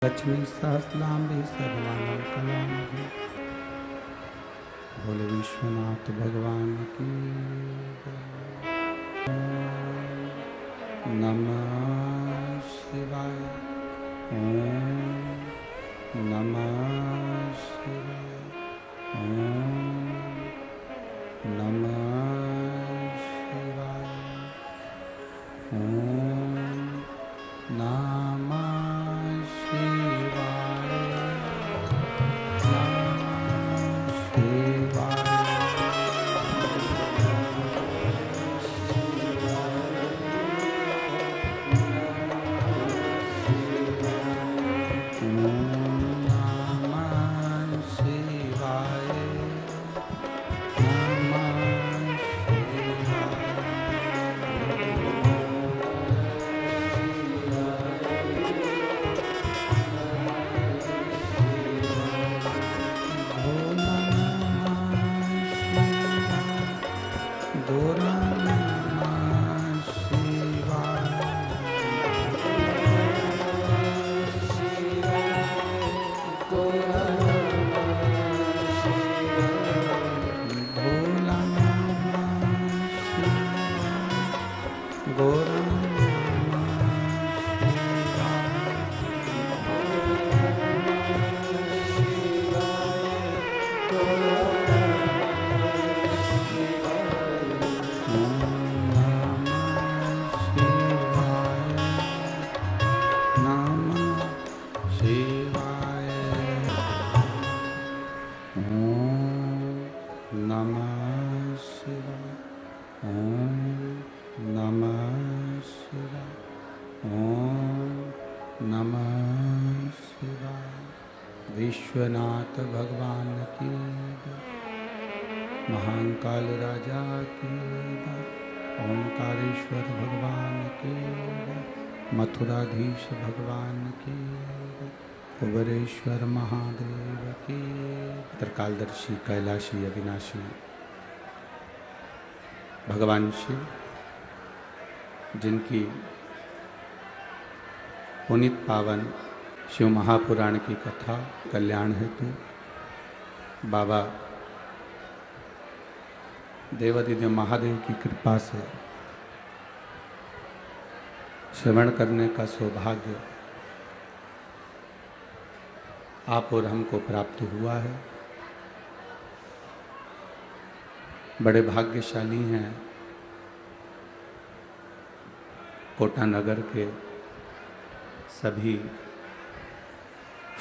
लक्ष्मी सहस्रनाम्भी सर्वमांगल कलानिधि बोले विश्वनाथ भगवान की जय। ओम नमः शिवाय। ओम नमः शिवाय। ओम नमः शिवाय। ओम नमः शिवाय। नमः शिवाय। ओम नमः शिवाय। नमः भोला नमः शिवाय। गोरा नमः शिवाय। भोला नमः शिवाय। गोरा नमः शिवाय। ओम नमः शिवाय। ओम नमः शिवाय। ओम नमः शिवाय। विश्वनाथ भगवान की जय। महाकाल राजा की जय। ओंकारेश्वर भगवान की जय। मथुराधीश भगवान की जय। कुबेरेश्वर महादेव की त्रिकालदर्शी कैलाशी अविनाशी भगवान शिव, जिनकी पुनीत पावन शिव महापुराण की कथा कल्याण हेतु बाबा देवादिदेव महादेव की कृपा से श्रवण करने का सौभाग्य आप और हमको प्राप्त हुआ है। बड़े भाग्यशाली हैं कोटा नगर के सभी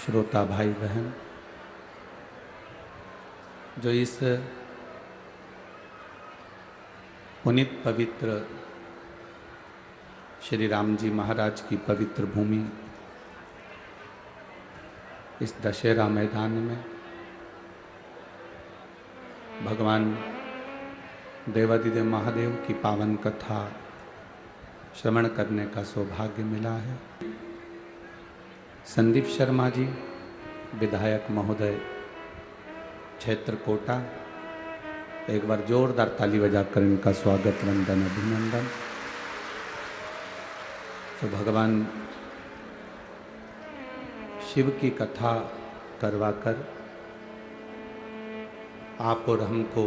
श्रोता भाई बहन जो इस पुनीत पवित्र श्री राम जी महाराज की पवित्र भूमि इस दशहरा मैदान में भगवान देवादिदेव महादेव की पावन कथा श्रवण करने का सौभाग्य मिला है। संदीप शर्मा जी विधायक महोदय क्षेत्र कोटा, एक बार जोरदार ताली बजाकर इनका स्वागत वंदन अभिनंदन। तो भगवान शिव की कथा करवाकर आप और हमको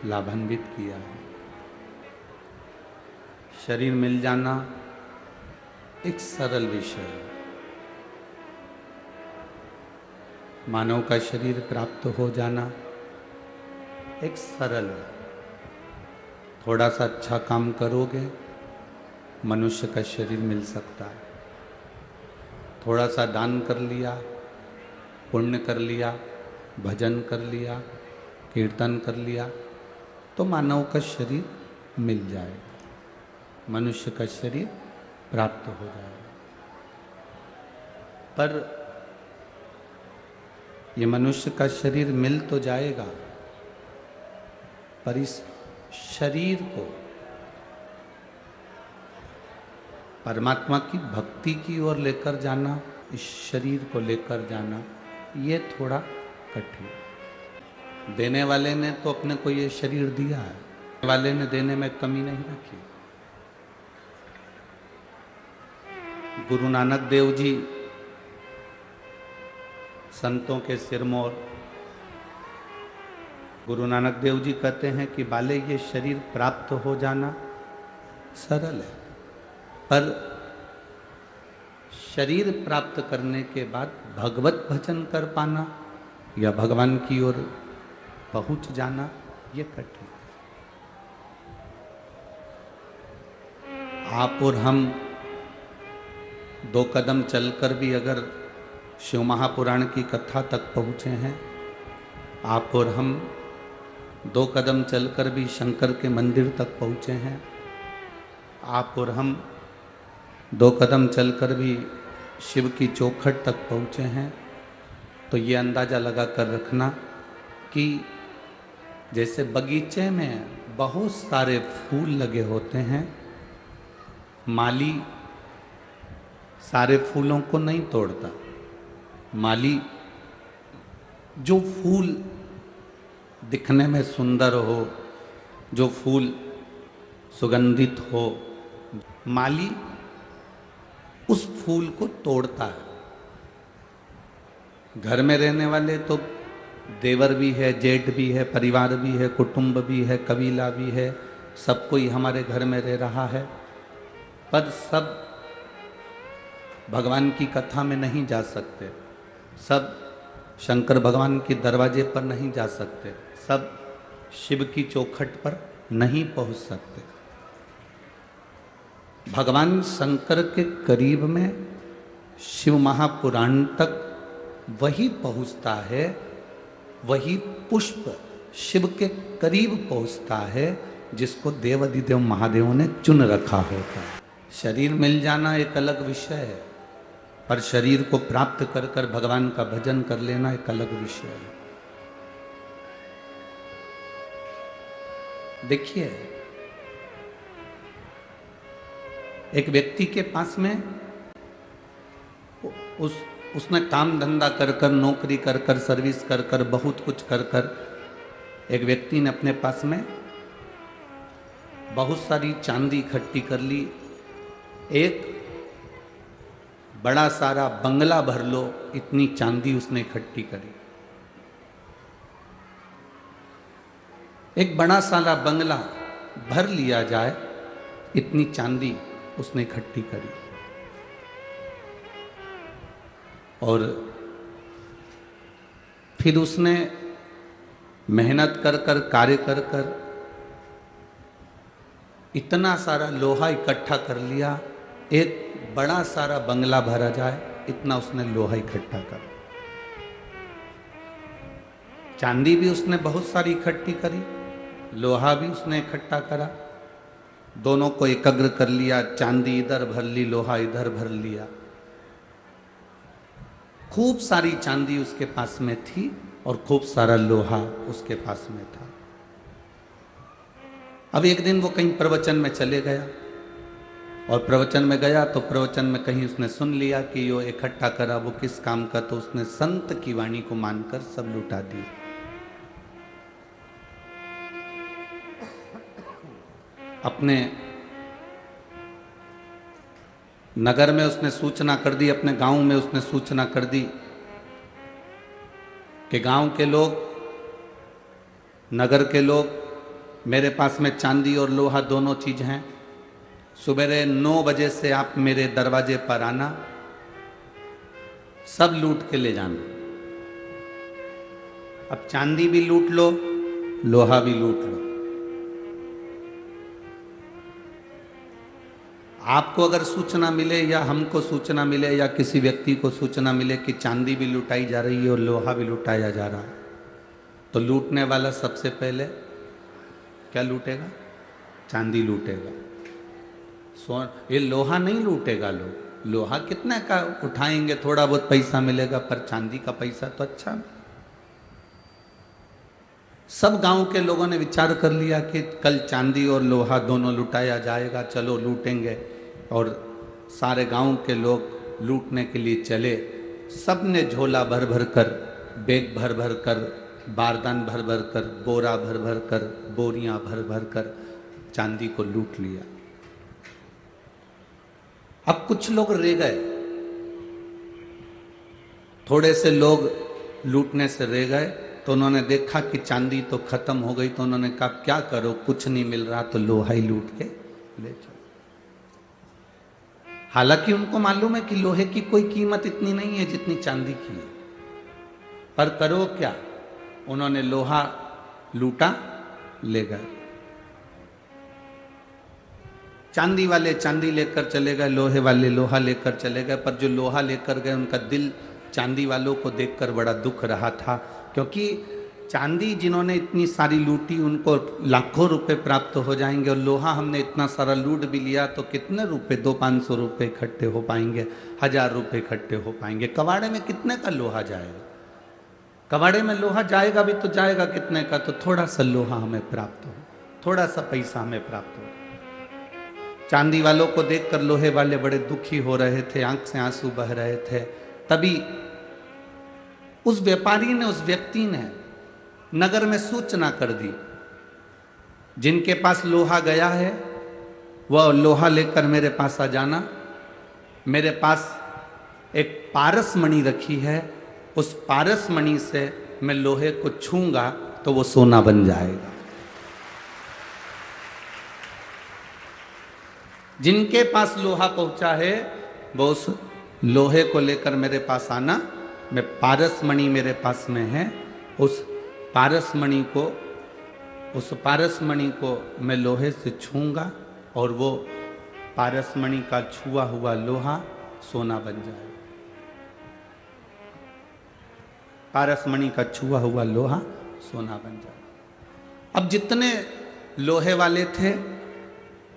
लाभान्वित किया है। शरीर मिल जाना एक सरल विषय है। मानव का शरीर प्राप्त हो जाना एक सरल है। थोड़ा सा अच्छा काम करोगे मनुष्य का शरीर मिल सकता है। थोड़ा सा दान कर लिया, पुण्य कर लिया, भजन कर लिया, कीर्तन कर लिया तो मानव का शरीर मिल जाएगा, मनुष्य का शरीर प्राप्त हो जाएगा। पर ये मनुष्य का शरीर मिल तो जाएगा, पर इस शरीर को परमात्मा की भक्ति की ओर लेकर जाना, इस शरीर को लेकर जाना, ये थोड़ा कठिन। देने वाले ने तो अपने को ये शरीर दिया है, देने वाले ने देने में कमी नहीं रखी। गुरु नानक देव जी संतों के सिरमौर गुरु नानक देव जी कहते हैं कि बाले ये शरीर प्राप्त हो जाना सरल है, पर शरीर प्राप्त करने के बाद भगवत भजन कर पाना या भगवान की ओर पहुंच जाना ये कठिन। आप और हम 2 कदम चलकर भी अगर शिव महापुराण की कथा तक पहुँचे हैं, आप और हम 2 कदम चलकर भी शंकर के मंदिर तक पहुँचे हैं, आप और हम 2 कदम चलकर भी शिव की चौखट तक पहुँचे हैं, तो ये अंदाज़ा लगा कर रखना कि जैसे बगीचे में बहुत सारे फूल लगे होते हैं, माली सारे फूलों को नहीं तोड़ता। माली जो फूल दिखने में सुंदर हो, जो फूल सुगंधित हो, माली उस फूल को तोड़ता है। घर में रहने वाले तो देवर भी है, जेठ भी है, परिवार भी है, कुटुंब भी है, कबीला भी है, सब कोई हमारे घर में रह रहा है, पर सब भगवान की कथा में नहीं जा सकते, सब शंकर भगवान के दरवाजे पर नहीं जा सकते, सब शिव की चौखट पर नहीं पहुंच सकते। भगवान शंकर के करीब में शिव महापुराण तक वही पहुंचता है, वही पुष्प शिव के करीब पहुंचता है जिसको देवाधिदेव महादेव ने चुन रखा होता है। शरीर मिल जाना एक अलग विषय है, पर शरीर को प्राप्त कर कर भगवान का भजन कर लेना एक अलग विषय है। देखिए, एक व्यक्ति के पास में उसने काम धंधा कर कर, नौकरी कर कर, सर्विस कर कर, बहुत कुछ कर कर, एक व्यक्ति ने अपने पास में बहुत सारी चांदी इकट्ठी कर ली। एक बड़ा सारा बंगला भर लो, इतनी चांदी उसने इकट्ठी करी। एक बड़ा सारा बंगला भर लिया जाए, इतनी चांदी उसने इकट्ठी करी। और फिर उसने मेहनत कर कर, कार्य कर कर इतना सारा लोहा इकट्ठा कर लिया, एक बड़ा सारा बंगला भरा जाए, इतना उसने लोहा इकट्ठा कर। चांदी भी उसने बहुत सारी इकट्ठी करी, लोहा भी उसने इकट्ठा करा, दोनों को एकाग्र कर लिया। चांदी इधर भर ली, लोहा इधर भर लिया। खूब सारी चांदी उसके पास में थी और खूब सारा लोहा उसके पास में था। अब एक दिन वो कहीं प्रवचन में चले गया, और प्रवचन में गया तो प्रवचन में कहीं उसने सुन लिया कि यो इकट्ठा करा वो किस काम का, तो उसने संत की वाणी को मानकर सब लुटा दिया। अपने नगर में उसने सूचना कर दी, अपने गांव में उसने सूचना कर दी कि गांव के लोग, नगर के लोग, मेरे पास में चांदी और लोहा दोनों चीज हैं। सुबह 9 बजे से आप मेरे दरवाजे पर आना, सब लूट के ले जाना। अब चांदी भी लूट लो, लोहा भी लूट लो। आपको अगर सूचना मिले या हमको सूचना मिले या किसी व्यक्ति को सूचना मिले कि चांदी भी लुटाई जा रही है और लोहा भी लुटाया जा रहा है, तो लूटने वाला सबसे पहले क्या लूटेगा? चांदी लूटेगा। ये लोहा नहीं लूटेगा। लोग लोहा कितने का उठाएंगे, थोड़ा बहुत पैसा मिलेगा, पर चांदी का पैसा तो अच्छा। सब गांव के लोगों ने विचार कर लिया कि कल चांदी और लोहा दोनों लुटाया जाएगा, चलो लूटेंगे। और सारे गांव के लोग लूटने के लिए चले। सब ने झोला भर भर कर, बैग भर भर कर, बारदान भर भर कर, बोरा भर भर कर, बोरियां भर भर कर चांदी को लूट लिया। अब कुछ लोग रह गए, थोड़े से लोग लूटने से रह गए, तो उन्होंने देखा कि चांदी तो खत्म हो गई, तो उन्होंने कहा क्या करो, कुछ नहीं मिल रहा तो लोहा ही लूट के ले चलो। हालांकि उनको मालूम है कि लोहे की कोई कीमत इतनी नहीं है जितनी चांदी की है, पर करो क्या, उन्होंने लोहा लूटा, ले गए। चांदी वाले चांदी लेकर चले गए, लोहे वाले लोहा लेकर चले गए, पर जो लोहा लेकर गए उनका दिल चांदी वालों को देखकर बड़ा दुख रहा था, क्योंकि चांदी जिन्होंने इतनी सारी लूटी उनको लाखों रुपए प्राप्त हो जाएंगे, और लोहा हमने इतना सारा लूट भी लिया तो कितने रुपए, 200-500 रुपए इकट्ठे हो पाएंगे, 1000 रुपए इकट्ठे हो पाएंगे। कबाड़े में कितने का लोहा जाएगा, कबाड़े में लोहा जाएगा भी तो जाएगा कितने का, तो थोड़ा सा लोहा हमें प्राप्त हो, थोड़ा सा पैसा हमें प्राप्त हो। चांदी वालों को देखकर लोहे वाले बड़े दुखी हो रहे थे, आंख से आंसू बह रहे थे। तभी उस व्यापारी ने, उस व्यक्ति ने नगर में सूचना कर दी, जिनके पास लोहा गया है वह लोहा लेकर मेरे पास आ जाना, मेरे पास एक पारस मणि रखी है, उस पारस मणि से मैं लोहे को छूंगा तो वो सोना बन जाएगा। जिनके पास लोहा पहुंचा है वो उस लोहे को लेकर मेरे पास आना, मैं पारस मणि मेरे पास में है, उस पारस मणि को मैं लोहे से छूंगा और वो पारस मणि का छुआ हुआ लोहा सोना बन जाएगा। पारस मणि का छुआ हुआ लोहा सोना बन जाएगा। अब जितने लोहे वाले थे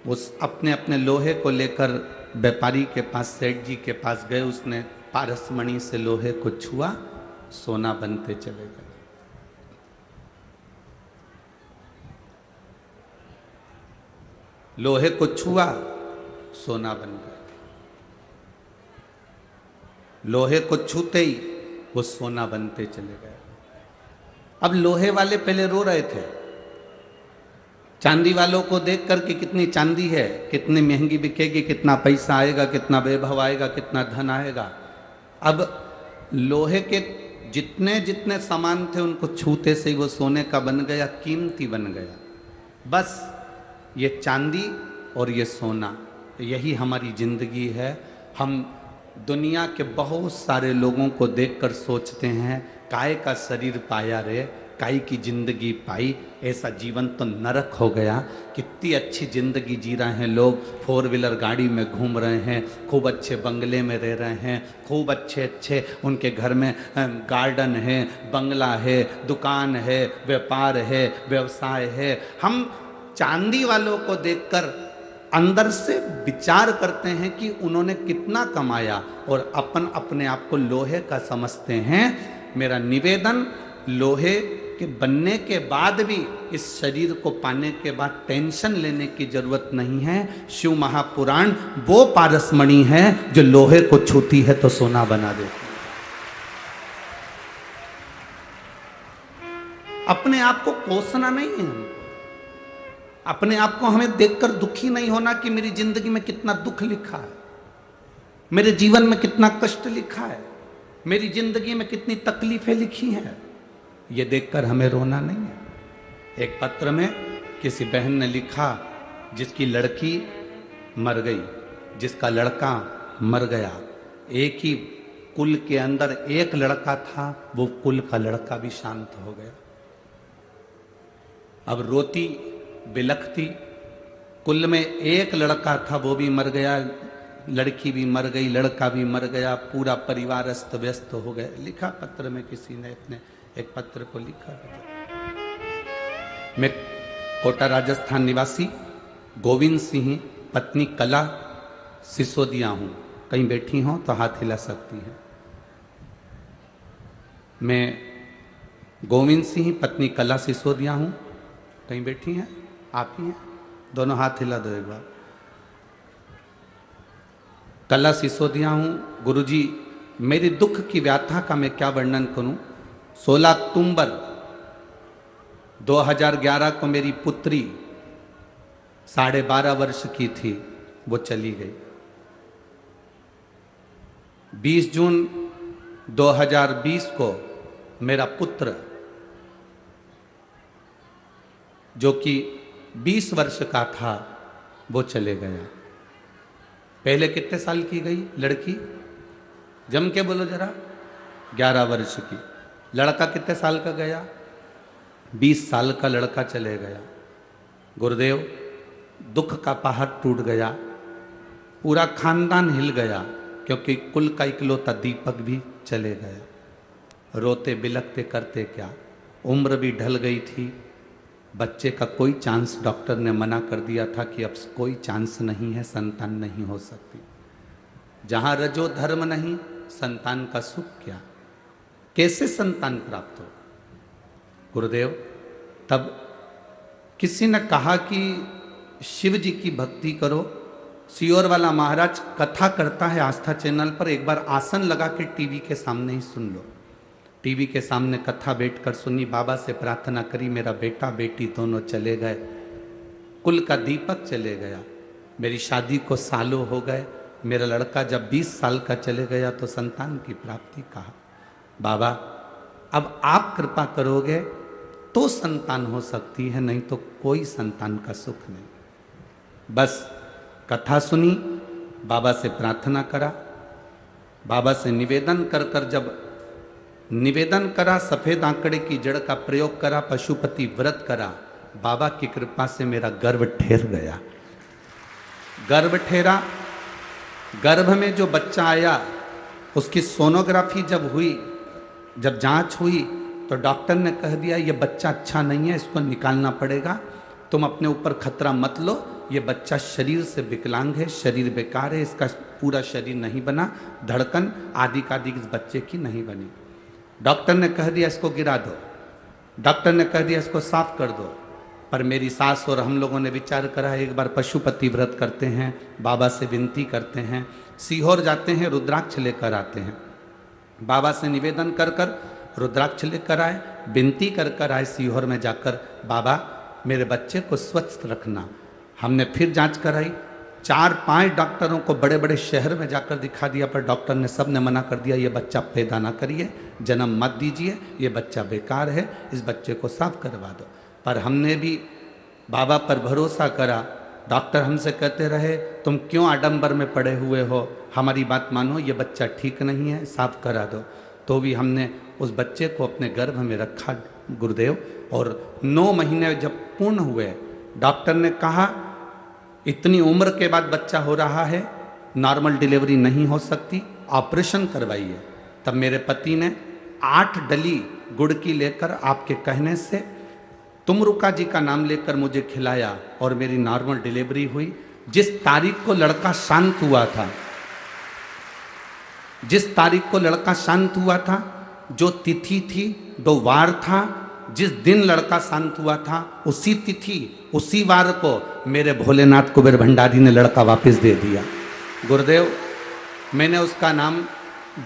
वो अपने अपने लोहे को लेकर व्यापारी के पास, सेठ जी के पास गए, उसने पारस मणि से लोहे को छुआ, सोना बनते चले गए। लोहे को छुआ, सोना बन गया। लोहे को छूते ही वो सोना बनते चले गए। अब लोहे वाले पहले रो रहे थे चांदी वालों को देख कर कि कितनी चांदी है, कितनी महंगी बिकेगी, कितना पैसा आएगा, कितना वैभव आएगा, कितना धन आएगा। अब लोहे के जितने जितने सामान थे उनको छूते से ही वो सोने का बन गया, कीमती बन गया। बस ये चांदी और ये सोना, यही हमारी जिंदगी है। हम दुनिया के बहुत सारे लोगों को देखकर सोचते हैं काय का शरीर पाया रे, काय की जिंदगी पाई, ऐसा जीवन तो नरक हो गया। कितनी अच्छी जिंदगी जी रहे हैं लोग, 4 व्हीलर गाड़ी में घूम रहे हैं, खूब अच्छे बंगले में रह रहे हैं, खूब अच्छे अच्छे उनके घर में गार्डन है, बंगला है, दुकान है, व्यापार है, व्यवसाय है। हम चांदी वालों को देखकर अंदर से विचार करते हैं कि उन्होंने कितना कमाया और अपन अपने आप को लोहे का समझते हैं। मेरा निवेदन, लोहे के बनने के बाद भी इस शरीर को पाने के बाद टेंशन लेने की जरूरत नहीं है। शिव महापुराण वो पारस मणि है जो लोहे को छूती है तो सोना बना देती है। अपने आप को कोसना नहीं है हमको, अपने आप को हमें देखकर दुखी नहीं होना कि मेरी जिंदगी में कितना दुख लिखा है, मेरे जीवन में कितना कष्ट लिखा है, मेरी जिंदगी में कितनी तकलीफें लिखी हैं, ये देखकर हमें रोना नहीं है। एक पत्र में किसी बहन ने लिखा जिसकी लड़की मर गई, जिसका लड़का मर गया, एक ही कुल के अंदर एक लड़का था, वो कुल का लड़का भी शांत हो गया। अब रोती बिलखती, कुल में एक लड़का था वो भी मर गया, लड़की भी मर गई, लड़का भी मर गया, पूरा परिवार अस्त व्यस्त हो गया। लिखा पत्र में किसी ने अपने एक पत्र को लिखा। मैं कोटा राजस्थान निवासी गोविंद सिंह पत्नी कला सिसोदिया हूं। कहीं बैठी हो तो हाथ हिला सकती हैं। मैं गोविंद सिंह पत्नी कला सिसोदिया हूं। कहीं बैठी हैं? आप ही हैं? दोनों हाथ हिला दो एक बार। कला सिसोदिया हूं। गुरुजी, मेरी दुख की व्याथा का मैं क्या वर्णन करूं। 16 अक्टूबर 2011 को मेरी पुत्री 12.5 वर्ष की थी, वो चली गई। 20 जून 2020 को मेरा पुत्र जो कि 20 वर्ष का था वो चले गया। पहले कितने साल की गई लड़की? जम के बोलो जरा। 11 वर्ष की। लड़का कितने साल का गया? 20 साल का लड़का चले गया। गुरुदेव, दुख का पहाड़ टूट गया, पूरा खानदान हिल गया, क्योंकि कुल का इकलौता दीपक भी चले गया। रोते बिलखते करते क्या, उम्र भी ढल गई थी, बच्चे का कोई चांस, डॉक्टर ने मना कर दिया था कि अब कोई चांस नहीं है, संतान नहीं हो सकती। जहां रजो धर्म नहीं, संतान का सुख क्या, कैसे संतान प्राप्त हो? गुरुदेव, तब किसी ने कहा कि शिव जी की भक्ति करो। सियोर वाला महाराज कथा करता है आस्था चैनल पर, एक बार आसन लगा के टीवी के सामने ही सुन लो। टीवी के सामने कथा बैठकर सुनी, बाबा से प्रार्थना करी, मेरा बेटा बेटी दोनों चले गए, कुल का दीपक चले गया, मेरी शादी को सालों हो गए, मेरा लड़का जब 20 साल का चले गया तो संतान की प्राप्ति कहा। बाबा, अब आप कृपा करोगे तो संतान हो सकती है, नहीं तो कोई संतान का सुख नहीं। बस कथा सुनी, बाबा से प्रार्थना करा, बाबा से निवेदन कर जब निवेदन करा, सफेद आंकड़े की जड़ का प्रयोग करा, पशुपति व्रत करा, बाबा की कृपा से मेरा गर्भ ठहर गया। गर्भ ठहरा, गर्भ में जो बच्चा आया उसकी सोनोग्राफी जब हुई, जब जांच हुई तो डॉक्टर ने कह दिया ये बच्चा अच्छा नहीं है, इसको निकालना पड़ेगा, तुम अपने ऊपर खतरा मत लो, ये बच्चा शरीर से विकलांग है, शरीर बेकार है, इसका पूरा शरीर नहीं बना, धड़कन आदि का आदि इस बच्चे की नहीं बनी। डॉक्टर ने कह दिया इसको गिरा दो, डॉक्टर ने कह दिया इसको साफ कर दो। पर मेरी सास और हम लोगों ने विचार करा, एक बार पशुपति व्रत करते हैं, बाबा से विनती करते हैं, सीहोर जाते हैं, रुद्राक्ष लेकर आते हैं, बाबा से निवेदन कर कर रुद्राक्ष लेकर आए, विनती कर कर आए सीहोर में जाकर, बाबा मेरे बच्चे को स्वच्छ रखना। हमने फिर जांच कराई, 4-5 डॉक्टरों को बड़े बड़े शहर में जाकर दिखा दिया, पर डॉक्टर ने सब ने मना कर दिया, ये बच्चा पैदा ना करिए, जन्म मत दीजिए, ये बच्चा बेकार है, इस बच्चे को साफ करवा दो। पर हमने भी बाबा पर भरोसा करा। डॉक्टर हमसे कहते रहे तुम क्यों आडंबर में पड़े हुए हो, हमारी बात मानो, ये बच्चा ठीक नहीं है, साफ करा दो। तो भी हमने उस बच्चे को अपने गर्भ में रखा गुरुदेव, और 9 महीने जब पूर्ण हुए, डॉक्टर ने कहा इतनी उम्र के बाद बच्चा हो रहा है, नॉर्मल डिलीवरी नहीं हो सकती, ऑपरेशन करवाइए। तब मेरे पति ने 8 डली गुड़ की लेकर आपके कहने से तुमरुका जी का नाम लेकर मुझे खिलाया और मेरी नॉर्मल डिलीवरी हुई। जिस तारीख को लड़का शांत हुआ था, जिस तारीख को लड़का शांत हुआ था, जो तिथि थी, 2 वार था, जिस दिन लड़का शांत हुआ था उसी तिथि उसी वार को मेरे भोलेनाथ कुबेर भंडारी ने लड़का वापस दे दिया। गुरुदेव, मैंने उसका नाम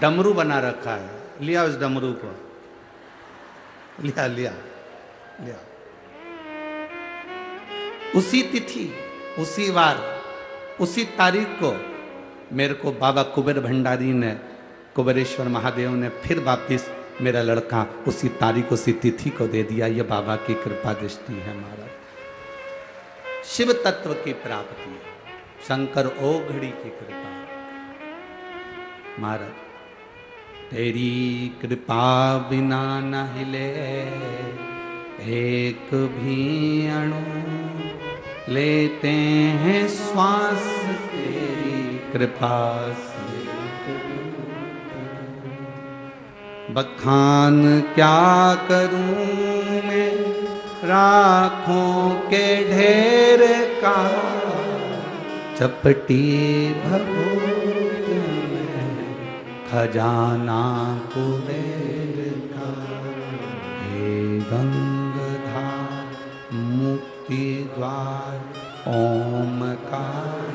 डमरू बना रखा है, लिया उस डमरू को, लिया लिया लिया। उसी तिथि उसी वार उसी तारीख को मेरे को बाबा कुबेर भंडारी ने, कुबेरेश्वर महादेव ने फिर वापिस मेरा लड़का उसी तारीख उसी तिथि को दे दिया। ये बाबा की कृपा दृष्टि है महाराज। शिव तत्व की प्राप्ति है, शंकर ओघड़ी की कृपा महाराज। तेरी कृपा बिना न हिले एक भी अणु, लेते हैं श्वास तेरी कृपा से। बखान क्या करूं मैं राखों के ढेर का, चपटी भभूत में खजाना कुबेर का। हे गंगाधार मुक्ति द्वार ओमकार,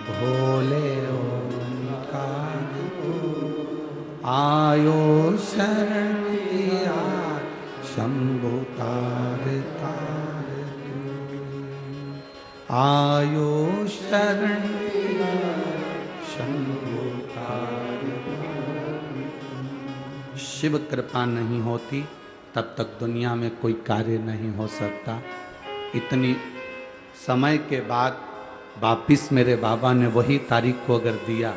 भोले ओमकार, आयो शरण दिया शंभु तार तार तू। आयो शरण दिया शंभु तार तार। शिव कृपा नहीं होती तब तक दुनिया में कोई कार्य नहीं हो सकता। इतनी समय के बाद वापिस मेरे बाबा ने वही तारीख को अगर दिया,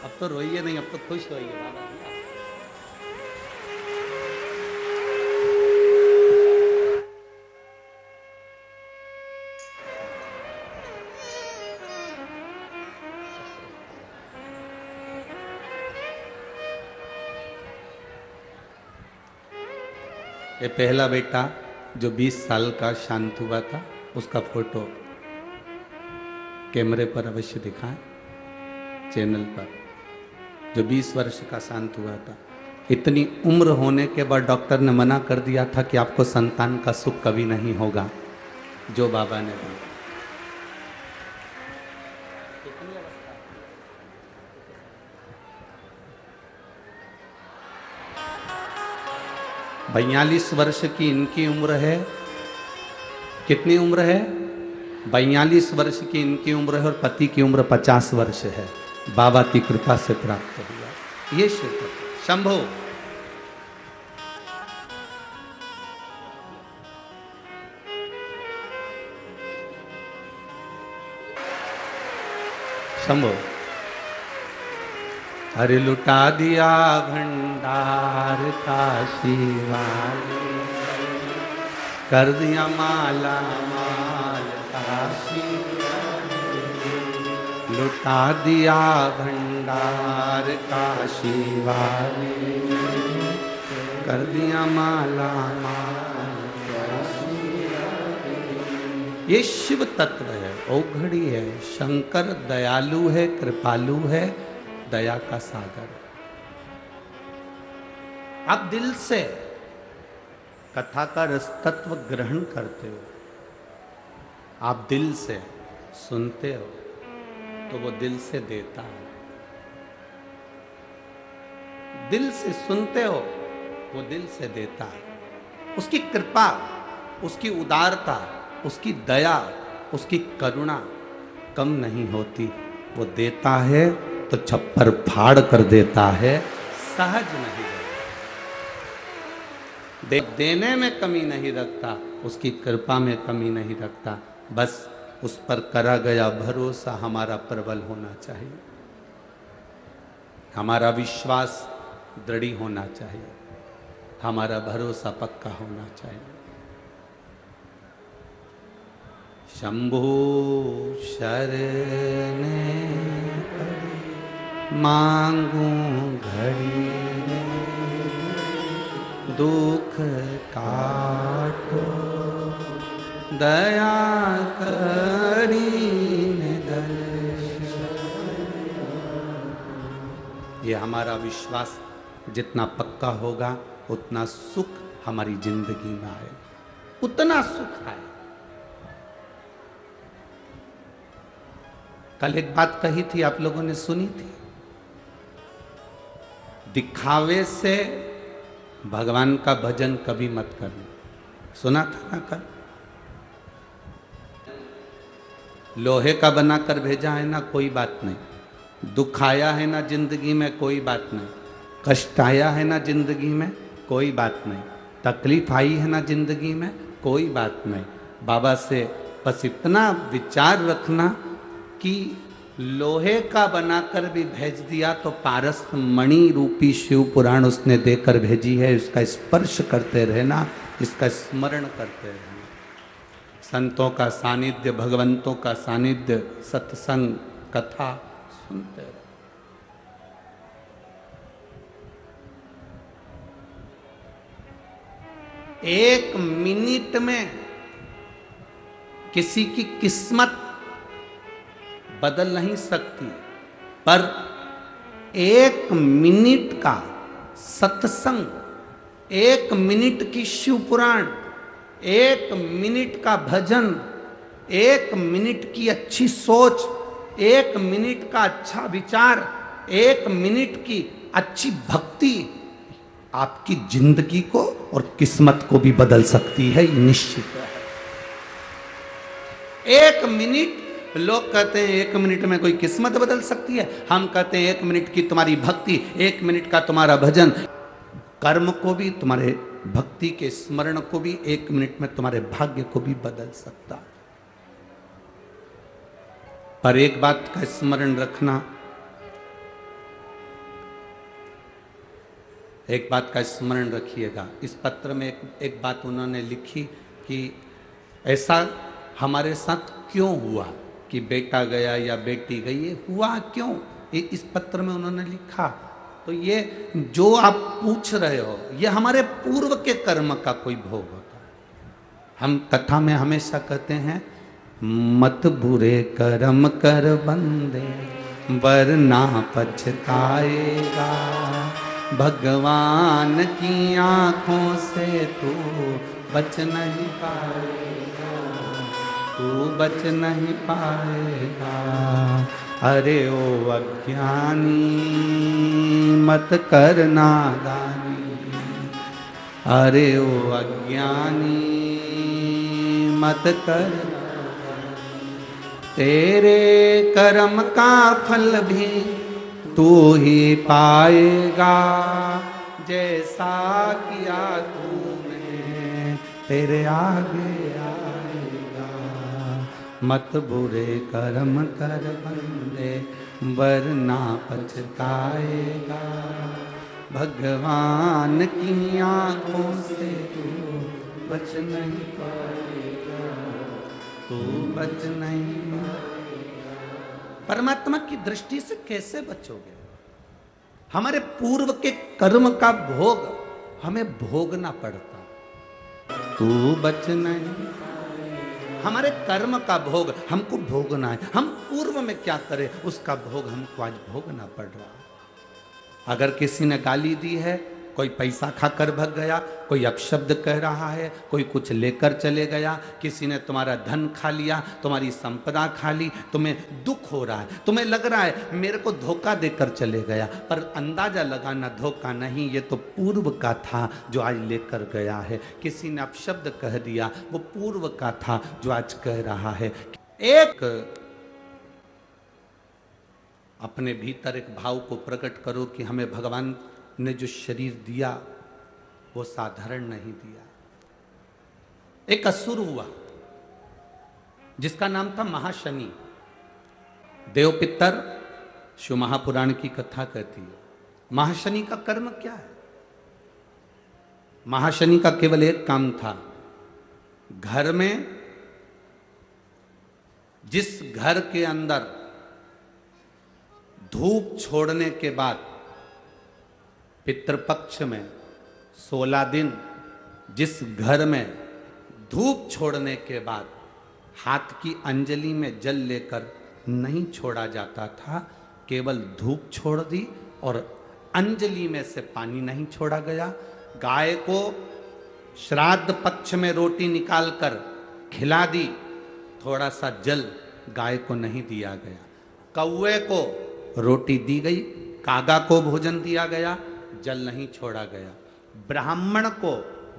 अब तो रोइए नहीं, अब तो खुश होइए। बाबा ये पहला बेटा जो 20 साल का शांत हुआ था, उसका फोटो कैमरे पर अवश्य दिखाएं चैनल पर। जो 20 वर्ष का शांत हुआ था, इतनी उम्र होने के बाद डॉक्टर ने मना कर दिया था कि आपको संतान का सुख कभी नहीं होगा, जो बाबा ने दिया। 42 वर्ष की इनकी उम्र है। कितनी उम्र है? 42 वर्ष की इनकी उम्र है और पति की उम्र 50 वर्ष है। बाबा की कृपा से प्राप्त हुआ ये शिव शंभो। शंभो। अरे लुटा दिया भंडार काशी वाले, कर दिया माला माल काशी वाले, लुटा दिया भंडार काशी वाले, कर दिया माला माल काशी वाले। ये शिव तत्व है, औघड़ी है। शंकर दयालु है, कृपालु है, दया का सागर। आप दिल से कथा का रस तत्व ग्रहण करते हो, आप दिल से सुनते हो तो वो दिल से देता है। दिल से सुनते हो वो दिल से देता है। उसकी कृपा, उसकी उदारता, उसकी दया, उसकी करुणा कम नहीं होती। वो देता है तो छप्पर फाड़ कर देता है, सहज नहीं देता। देने में कमी नहीं रखता, उसकी कृपा में कमी नहीं रखता। बस उस पर करा गया भरोसा हमारा प्रबल होना चाहिए, हमारा विश्वास दृढ़ होना चाहिए, हमारा भरोसा पक्का होना चाहिए। शंभो शरणे मांगू घड़ी, दुख काटो दया करी दर्शन। ये हमारा विश्वास जितना पक्का होगा उतना सुख हमारी जिंदगी में आए, उतना सुख आए। कल एक बात कही थी, आप लोगों ने सुनी थी। दिखावे से भगवान का भजन कभी मत करना। सुना था ना कल? लोहे का बनाकर भेजा है ना, कोई बात नहीं। दुख आया है ना जिंदगी में, कोई बात नहीं। कष्ट आया है ना जिंदगी में, कोई बात नहीं। तकलीफ आई है ना जिंदगी में, कोई बात नहीं। बाबा से बस इतना विचार रखना कि लोहे का बनाकर भी भेज दिया तो पारस मणि रूपी शिव पुराण उसने देकर भेजी है। इसका स्पर्श करते रहना, इसका स्मरण करते रहना। संतों का सानिध्य, भगवंतों का सानिध्य, सत्संग, कथा सुनते रहो। एक मिनट में किसी की किस्मत बदल नहीं सकती, पर एक मिनट का सत्संग, एक मिनट की शिव पुराण, एक मिनट का भजन, एक मिनट की अच्छी सोच, एक मिनट का अच्छा विचार, एक मिनट की अच्छी भक्ति आपकी जिंदगी को और किस्मत को भी बदल सकती है, निश्चित है। एक मिनट लोग कहते हैं 1 मिनट में कोई किस्मत बदल सकती है, हम कहते हैं 1 मिनट की तुम्हारी भक्ति, 1 मिनट का तुम्हारा भजन, कर्म को भी, तुम्हारे भक्ति के स्मरण को भी 1 मिनट में तुम्हारे भाग्य को भी बदल सकता है। पर एक बात का स्मरण रखना, एक बात का स्मरण रखिएगा। इस पत्र में एक बात उन्होंने लिखी कि ऐसा हमारे साथ क्यों हुआ कि बेटा गया या बेटी गई, ये हुआ क्यों, इस पत्र में उन्होंने लिखा। तो ये जो आप पूछ रहे हो, ये हमारे पूर्व के कर्म का कोई भोग होता है। हम कथा में हमेशा कहते हैं, मत बुरे कर्म कर बंदे वरना पछताएगा, भगवान की आंखों से तू बच नहीं पाएगा, तू बच नहीं पाएगा। अरे ओ अज्ञानी मत कर नादानी, अरे ओ अज्ञानी मत कर, तेरे कर्म का फल भी तू ही पाएगा, जैसा किया तूने तेरे आगे आएगा। मत बुरे कर्म कर बंदे वरना पछताएगा, भगवान की आंखों से तू बच नहीं पाएगा, तू बच नहीं। परमात्मा की दृष्टि से कैसे बचोगे? हमारे पूर्व के कर्म का भोग हमें भोगना पड़ता, तू बच नहीं। हमारे कर्म का भोग हमको भोगना है, हम पूर्व में क्या करें उसका भोग हमको आज भोगना पड़ रहा है। अगर किसी ने गाली दी है, कोई पैसा खाकर भग गया, कोई अपशब्द कह रहा है, कोई कुछ लेकर चले गया, किसी ने तुम्हारा धन खा लिया, तुम्हारी संपदा खा ली, तुम्हें दुख हो रहा है, तुम्हें लग रहा है मेरे को धोखा देकर चले गया, पर अंदाजा लगाना धोखा नहीं, ये तो पूर्व का था जो आज लेकर गया है। किसी ने अपशब्द कह दिया, वो पूर्व का था जो आज कह रहा है। एक अपने भीतर एक भाव को प्रकट करो कि हमें भगवान ने जो शरीर दिया वो साधारण नहीं दिया। एक असुर हुआ जिसका नाम था महाशनि। देवपितर शिव महापुराण की कथा कहती है। महाशनि का कर्म क्या है? महाशनि का केवल एक काम था, घर में, जिस घर के अंदर धूप छोड़ने के बाद पितृपक्ष में 16 दिन, जिस घर में धूप छोड़ने के बाद हाथ की अंजलि में जल लेकर नहीं छोड़ा जाता था, केवल धूप छोड़ दी और अंजलि में से पानी नहीं छोड़ा गया। गाय को श्राद्ध पक्ष में रोटी निकालकर खिला दी, थोड़ा सा जल गाय को नहीं दिया गया। कौवे को रोटी दी गई, कागा को भोजन दिया गया, जल नहीं छोड़ा गया। ब्राह्मण को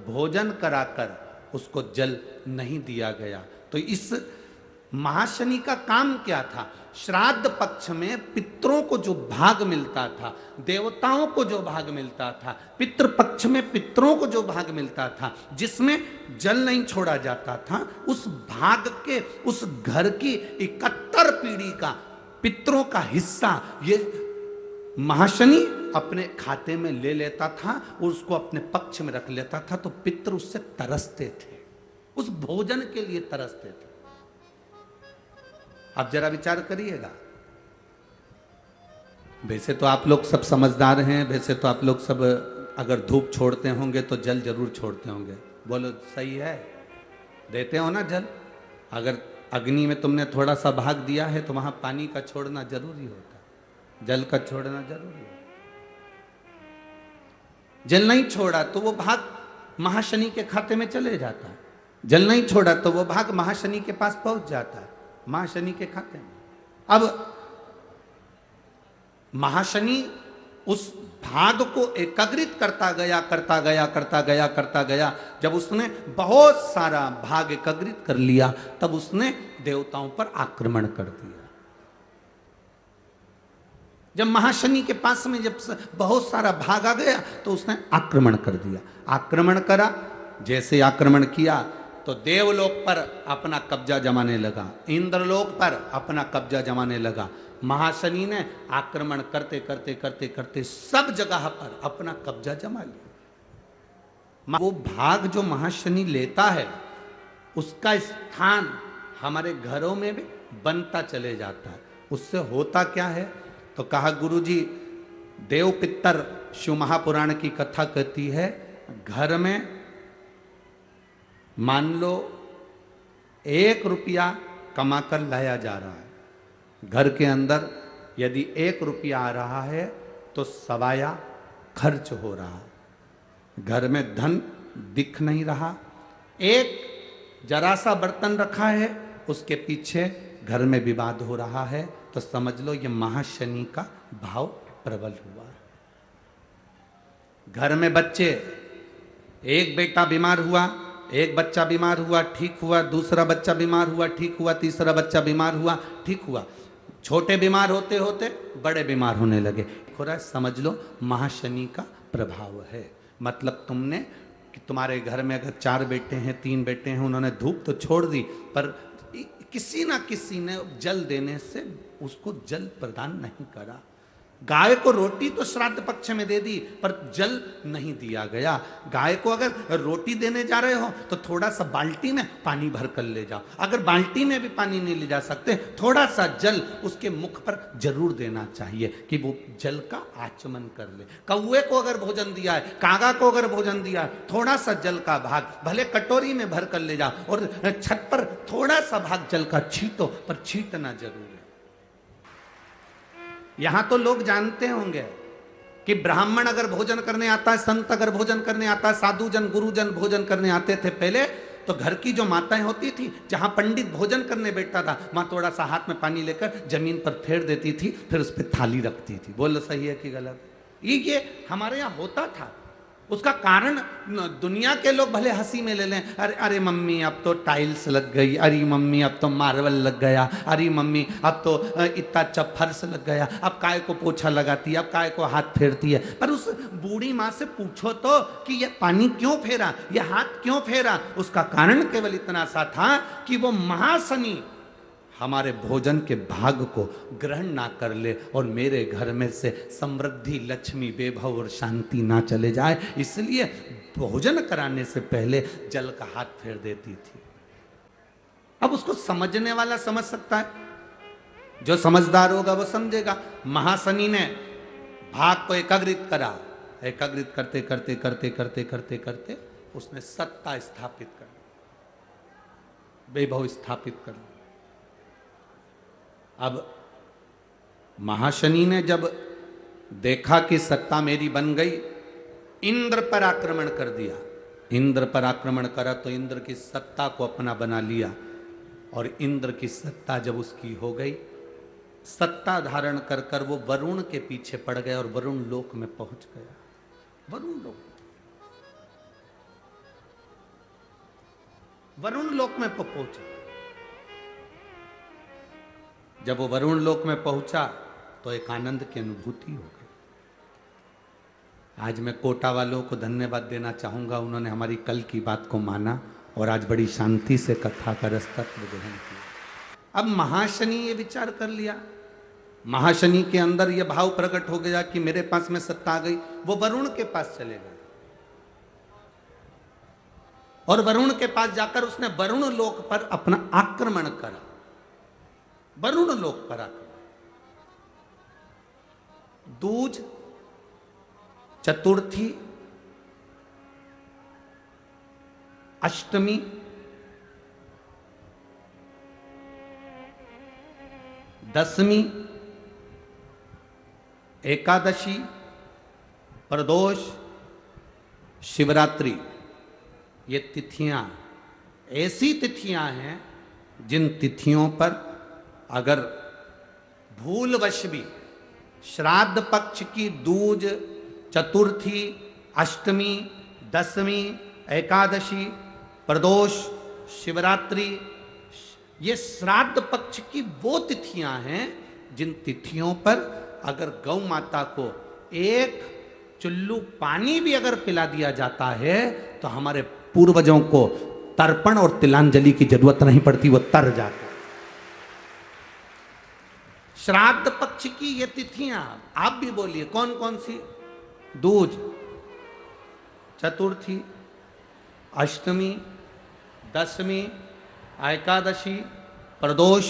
भोजन कराकर उसको जल नहीं दिया गया। तो इस महाशनि का काम क्या था? श्राद्ध पक्ष में पितरों को जो भाग मिलता था, देवताओं को जो भाग मिलता था, पितृ पक्ष में पितरों को जो भाग मिलता था, जिसमें जल नहीं छोड़ा जाता था, उस भाग के, उस घर की 71 पीढ़ी का पितरों का हिस्सा ये महाशनि अपने खाते में ले लेता था और उसको अपने पक्ष में रख लेता था। तो पितृ उससे तरसते थे, उस भोजन के लिए तरसते थे। आप जरा विचार करिएगा। वैसे तो आप लोग सब समझदार हैं, वैसे तो आप लोग सब अगर धूप छोड़ते होंगे तो जल जरूर छोड़ते होंगे। बोलो सही है? देते हो ना जल? अगर अग्नि में तुमने थोड़ा सा भाग दिया है तो वहां पानी का छोड़ना जरूरी होता है, जल का छोड़ना जरूरी है। जल नहीं छोड़ा तो वो भाग महाशनि के खाते में चले जाता है, जल नहीं छोड़ा तो वो भाग महाशनि के पास पहुंच जाता है, महाशनि के खाते में। अब महाशनि उस भाग को एकाग्रित करता गया करता गया करता गया करता गया। जब उसने बहुत सारा भाग एकाग्रित कर लिया तब उसने देवताओं पर आक्रमण कर दिया। जब महाशनि के पास में जब बहुत सारा भाग आ गया तो उसने आक्रमण कर दिया। आक्रमण करा, जैसे आक्रमण किया तो देवलोक पर अपना कब्जा जमाने लगा, इंद्रलोक पर अपना कब्जा जमाने लगा। महाशनि ने आक्रमण करते करते करते करते सब जगह पर अपना कब्जा जमा लिया। वो भाग जो महाशनि लेता है उसका स्थान हमारे घरों में भी बनता चले जाता है। उससे होता क्या है तो कहा गुरुजी, देव पितर शिव महापुराण की कथा कहती है, घर में मान लो 1 रुपया कमाकर लाया जा रहा है, घर के अंदर यदि 1 रुपया आ रहा है तो सवाया खर्च हो रहा है। घर में धन दिख नहीं रहा, एक जरा सा बर्तन रखा है उसके पीछे घर में विवाद हो रहा है, तो समझ लो ये महाशनि का भाव प्रबल हुआ। घर में बच्चे, एक बेटा बीमार हुआ, एक बच्चा बीमार हुआ ठीक हुआ, दूसरा बच्चा बीमार हुआ ठीक हुआ, तीसरा बच्चा बीमार हुआ ठीक हुआ, छोटे बीमार होते होते बड़े बीमार होने लगे। थोड़ा समझ लो महाशनि का प्रभाव है। मतलब तुमने कि तुम्हारे घर में अगर 4 बेटे हैं, 3 बेटे हैं, उन्होंने धूप तो छोड़ दी पर किसी ना किसी ने जल देने से उसको जल प्रदान नहीं करा। गाय को रोटी तो श्राद्ध पक्ष में दे दी पर जल नहीं दिया गया। गाय को अगर रोटी देने जा रहे हो तो थोड़ा सा बाल्टी में पानी भर कर ले जाओ। अगर बाल्टी में भी पानी नहीं ले जा सकते, थोड़ा सा जल उसके मुख पर जरूर देना चाहिए कि वो जल का आचमन कर ले। कौवे को अगर भोजन दिया है, कागा को अगर भोजन दिया है, थोड़ा सा जल का भाग भले कटोरी में भर कर ले जाओ और छत पर थोड़ा सा भाग जल का छींटो, पर छींटना जरूर है। यहां तो लोग जानते होंगे कि ब्राह्मण अगर भोजन करने आता है, संत अगर भोजन करने आता है, साधु जन गुरुजन भोजन करने आते थे पहले, तो घर की जो माताएं होती थी, जहां पंडित भोजन करने बैठता था, मां थोड़ा सा हाथ में पानी लेकर जमीन पर फेर देती थी, फिर उस पर थाली रखती थी। बोलो सही है कि गलत? ये हमारे यहाँ होता था। उसका कारण दुनिया के लोग भले हंसी में ले लें, अरे अरे मम्मी अब तो टाइल्स लग गई, अरे मम्मी अब तो मार्बल लग गया, अरे मम्मी अब तो इतना अच्छा फर्श लग गया, अब काय को पोछा लगाती है, अब काय को हाथ फेरती है। पर उस बूढ़ी माँ से पूछो तो कि ये पानी क्यों फेरा, ये हाथ क्यों फेरा? उसका कारण केवल इतना सा था कि वो महाशनि हमारे भोजन के भाग को ग्रहण ना कर ले और मेरे घर में से समृद्धि, लक्ष्मी, वैभव और शांति ना चले जाए, इसलिए भोजन कराने से पहले जल का हाथ फेर देती थी। अब उसको समझने वाला समझ सकता है, जो समझदार होगा वो समझेगा। महाशनि ने भाग को एकाग्रित करा, एकाग्रित करते करते करते करते करते करते उसने सत्ता स्थापित कर, वैभव स्थापित कर। अब महाशनि ने जब देखा कि सत्ता मेरी बन गई, इंद्र पर आक्रमण कर दिया। इंद्र पर आक्रमण करा तो इंद्र की सत्ता को अपना बना लिया, और इंद्र की सत्ता जब उसकी हो गई, सत्ता धारण कर कर वो वरुण के पीछे पड़ गया और वरुण लोक में पहुंच गया। वरुण लोक में पहुंचा। जब वो वरुण लोक में पहुंचा तो एक आनंद की अनुभूति हो गई। आज मैं कोटा वालों को धन्यवाद देना चाहूंगा, उन्होंने हमारी कल की बात को माना और आज बड़ी शांति से कथा का रसतत्व ग्रहण किया। अब महाशनि ये विचार कर लिया, महाशनि के अंदर ये भाव प्रकट हो गया कि मेरे पास में सत्ता आ गई। वो वरुण के पास चले गए और वरुण के पास जाकर उसने वरुण लोक पर अपना आक्रमण करा। वरुण लोक पर आक्रमण। दूज, चतुर्थी, अष्टमी, दशमी, एकादशी, प्रदोष, शिवरात्रि, ये तिथियां ऐसी तिथियां हैं जिन तिथियों पर अगर भूलवश भी श्राद्ध पक्ष की दूज, चतुर्थी, अष्टमी, दसवीं, एकादशी, प्रदोष, शिवरात्रि, ये श्राद्ध पक्ष की वो तिथियां हैं जिन तिथियों पर अगर गौ माता को एक चुल्लू पानी भी अगर पिला दिया जाता है तो हमारे पूर्वजों को तर्पण और तिलांजलि की जरूरत नहीं पड़ती, वो तर जाते। श्राद्ध पक्ष की ये तिथियां आप भी बोलिए कौन कौन सी? दूज, चतुर्थी, अष्टमी, दसवीं, एकादशी, प्रदोष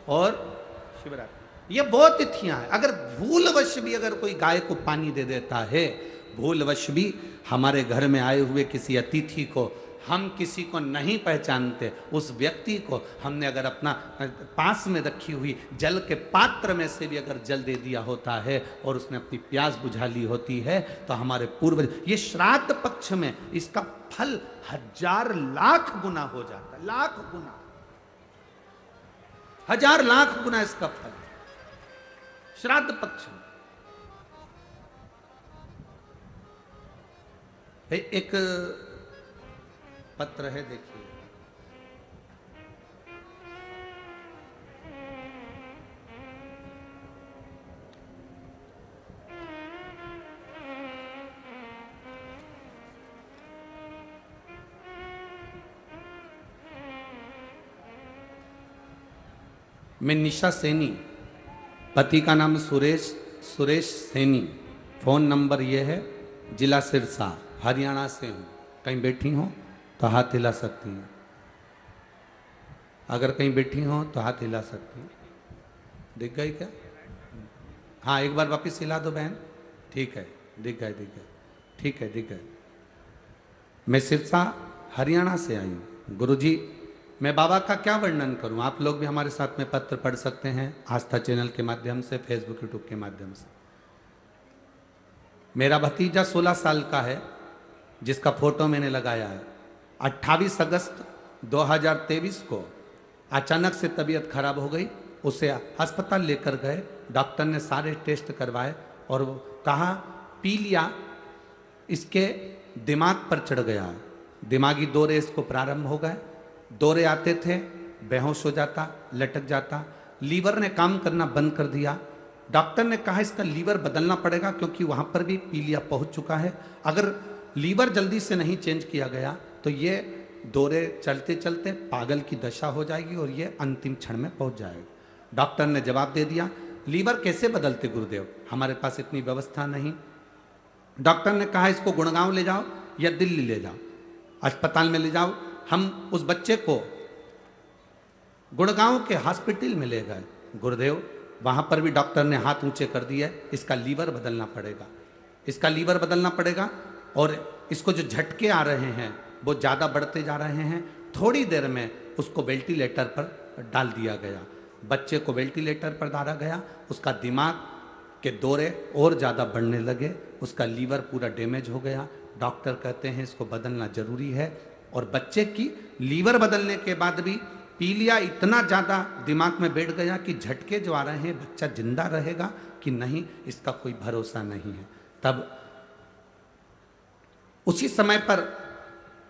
और शिवरात्रि, ये बहुत तिथियां हैं। अगर भूलवश भी अगर कोई गाय को पानी दे देता है, भूलवश भी हमारे घर में आए हुए किसी अतिथि को, हम किसी को नहीं पहचानते, उस व्यक्ति को हमने अगर अपना पास में रखी हुई जल के पात्र में से भी अगर जल दे दिया होता है और उसने अपनी प्यास बुझा ली होती है तो हमारे पूर्वज, ये श्राद्ध पक्ष में इसका फल 1000 लाख गुना हो जाता है। लाख गुना, 1000 लाख गुना इसका फल श्राद्ध पक्ष में। एक पत्र है, देखिए, मैं निशा सैनी, पति का नाम सुरेश सैनी, फोन नंबर ये है, जिला सिरसा, हरियाणा से हूँ। कहीं बैठी हो तो हाथ हिला सकती हैं, अगर कहीं बैठी हो तो हाथ हिला सकती हैं। दिख गई क्या? हाँ, एक बार वापस हिला दो बहन। ठीक है, दिख गए, ठीक है, दिख गए। मैं सिरसा हरियाणा से आई हूँ। गुरुजी, मैं बाबा का क्या वर्णन करूँ? आप लोग भी हमारे साथ में पत्र पढ़ सकते हैं, आस्था चैनल के माध्यम से, फेसबुक यूट्यूब के माध्यम से। मेरा भतीजा 16 साल का है, जिसका फोटो मैंने लगाया है। 28 अगस्त 2023 को अचानक से तबीयत खराब हो गई, उसे अस्पताल लेकर गए, डॉक्टर ने सारे टेस्ट करवाए और कहा पीलिया इसके दिमाग पर चढ़ गया, दिमागी दौरे इसको प्रारंभ हो गए। दौरे आते थे, बेहोश हो जाता, लटक जाता, लीवर ने काम करना बंद कर दिया। डॉक्टर ने कहा इसका लीवर बदलना पड़ेगा क्योंकि वहाँ पर भी पीलिया पहुँच चुका है, अगर लीवर जल्दी से नहीं चेंज किया गया तो ये दौरे चलते चलते पागल की दशा हो जाएगी और ये अंतिम क्षण में पहुँच जाएगा। डॉक्टर ने जवाब दे दिया, लीवर कैसे बदलते गुरुदेव, हमारे पास इतनी व्यवस्था नहीं। डॉक्टर ने कहा इसको गुड़गांव ले जाओ या दिल्ली ले जाओ, अस्पताल में ले जाओ। हम उस बच्चे को गुड़गांव के हॉस्पिटल में ले गए। गुरुदेव, वहाँ पर भी डॉक्टर ने हाथ ऊंचे कर दिए, इसका लीवर बदलना पड़ेगा, इसका लीवर बदलना पड़ेगा और इसको जो झटके आ रहे हैं वो ज़्यादा बढ़ते जा रहे हैं। थोड़ी देर में उसको वेंटिलेटर पर डाल दिया गया। बच्चे को वेंटिलेटर पर डाला गया, उसका दिमाग के दौरे और ज़्यादा बढ़ने लगे, उसका लीवर पूरा डैमेज हो गया। डॉक्टर कहते हैं इसको बदलना ज़रूरी है। और बच्चे की लीवर बदलने के बाद भी पीलिया इतना ज़्यादा दिमाग में बैठ गया कि झटके जो आ रहे हैं, बच्चा जिंदा रहेगा कि नहीं इसका कोई भरोसा नहीं है। तब उसी समय पर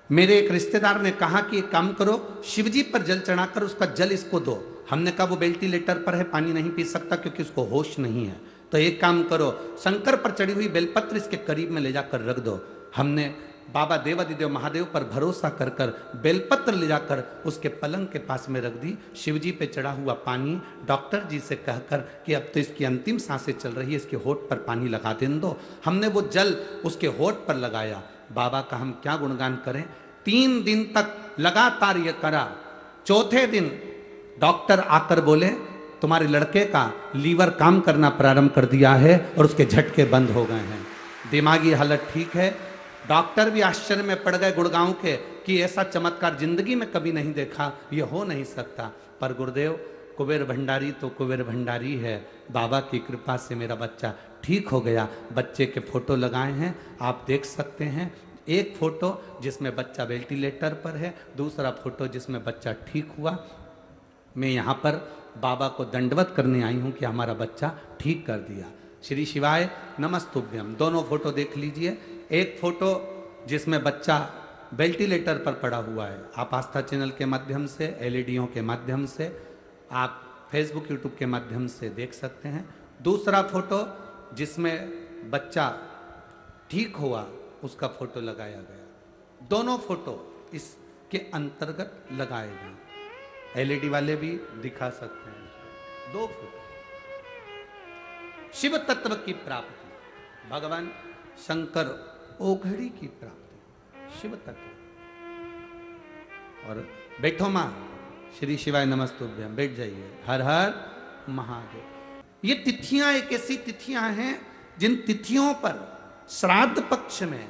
मेरे एक रिश्तेदार ने कहा कि एक काम करो, शिवजी पर जल चढ़ाकर उसका जल इसको दो। हमने कहा वो वेंटिलेटर पर है, पानी नहीं पी सकता क्योंकि उसको होश नहीं है, तो एक काम करो, शंकर पर चढ़ी हुई बेलपत्र इसके करीब में ले जाकर रख दो। हमने बाबा देवादिदेव महादेव पर भरोसा कर कर बेलपत्र ले जाकर उसके पलंग के पास में रख दी। शिवजी पे चढ़ा हुआ पानी डॉक्टर जी से कहकर कि अब तो इसकी अंतिम सांसें चल रही है, इसके होठ पर पानी लगा देने दो। हमने वो जल उसके होठ पर लगाया। बाबा का हम क्या गुणगान करें, 3 दिन तक लगातार ये करा। चौथे दिन डॉक्टर आकर बोले तुम्हारे लड़के का लीवर काम करना प्रारंभ कर दिया है और उसके झटके बंद हो गए हैं, दिमागी हालत ठीक है। डॉक्टर भी आश्चर्य में पड़ गए गुड़गांव के कि ऐसा चमत्कार जिंदगी में कभी नहीं देखा, ये हो नहीं सकता। पर गुरुदेव, कुबेर भंडारी तो कुबेर भंडारी है, बाबा की कृपा से मेरा बच्चा ठीक हो गया। बच्चे के फोटो लगाए हैं, आप देख सकते हैं। एक फोटो जिसमें बच्चा वेंटिलेटर पर है, दूसरा फोटो जिसमें बच्चा ठीक हुआ। मैं यहाँ पर बाबा को दंडवत करने आई हूँ कि हमारा बच्चा ठीक कर दिया। श्री शिवाय नमस्तुभ्यम। दोनों फोटो देख लीजिए। एक फोटो जिसमें बच्चा वेंटिलेटर पर पड़ा हुआ है, आप आस्था चैनल के माध्यम से, एलईडीओं के माध्यम से, आप फेसबुक यूट्यूब के माध्यम से देख सकते हैं। दूसरा फोटो जिसमें बच्चा ठीक हुआ, उसका फोटो लगाया गया। दोनों फोटो इसके अंतर्गत लगाए गए। एलईडी वाले भी दिखा सकते हैं। दो फोटो शिव तत्व की प्राप्ति, भगवान शंकर ओघड़ी की प्राप्ति, शिव तत्व। और बैठो मां, श्री शिवाय नमस्तुभ्यम, बैठ जाइए। हर हर महादेव। ये तिथियां एक ऐसी तिथियां हैं जिन तिथियों पर श्राद्ध पक्ष में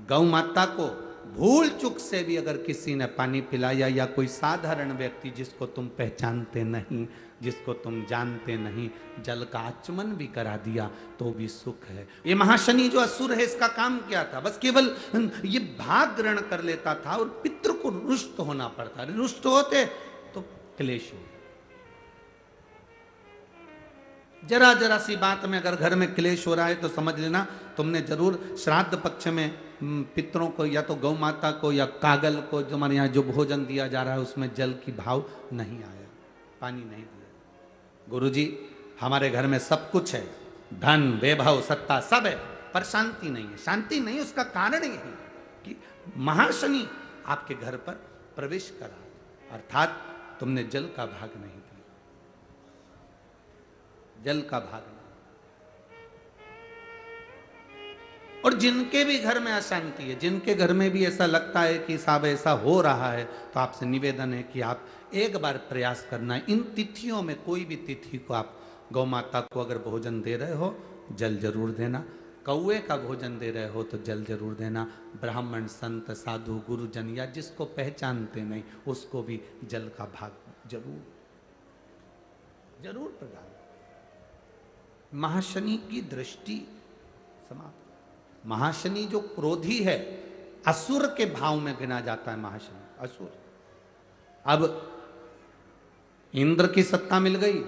गौ माता को भूल चूक से भी अगर किसी ने पानी पिलाया, या कोई साधारण व्यक्ति जिसको तुम पहचानते नहीं, जिसको तुम जानते नहीं, जल का आचमन भी करा दिया तो भी सुख है। ये महाशनि जो असुर है, इसका काम क्या था? बस केवल ये भाग ग्रहण कर लेता था और पितृ को रुष्ट होना पड़ता। रुष्ट होते तो क्लेश हो। जरा जरा सी बात में अगर घर में क्लेश हो रहा है तो समझ लेना तुमने जरूर श्राद्ध पक्ष में पितरों को, या तो गौ माता को या कागल को, जो हमारे यहाँ जो भोजन दिया जा रहा है उसमें जल की भाव नहीं आया, पानी नहीं दिया। गुरुजी, हमारे घर में सब कुछ है, धन वैभव सत्ता सब है, पर शांति नहीं है। शांति नहीं, उसका कारण यही है कि महाशनि आपके घर पर प्रवेश करा, अर्थात तुमने जल का भाग नहीं दिया। जल का भाग नहीं। और जिनके भी घर में अशांति है, जिनके घर में भी ऐसा लगता है कि साहब ऐसा हो रहा है, तो आपसे निवेदन है कि आप एक बार प्रयास करना है। इन तिथियों में कोई भी तिथि को आप गौ माता को अगर भोजन दे रहे हो, जल जरूर देना। कौए का भोजन दे रहे हो तो जल जरूर देना। ब्राह्मण, संत, साधु, गुरुजन या जिसको पहचानते नहीं, उसको भी जल का भाग जरूर जरूर प्रदान। महाशनि की दृष्टि समाप्त। महाशनि जो क्रोधी है, असुर के भाव में गिना जाता है महाशनि, असुर। अब इंद्र की सत्ता मिल गई,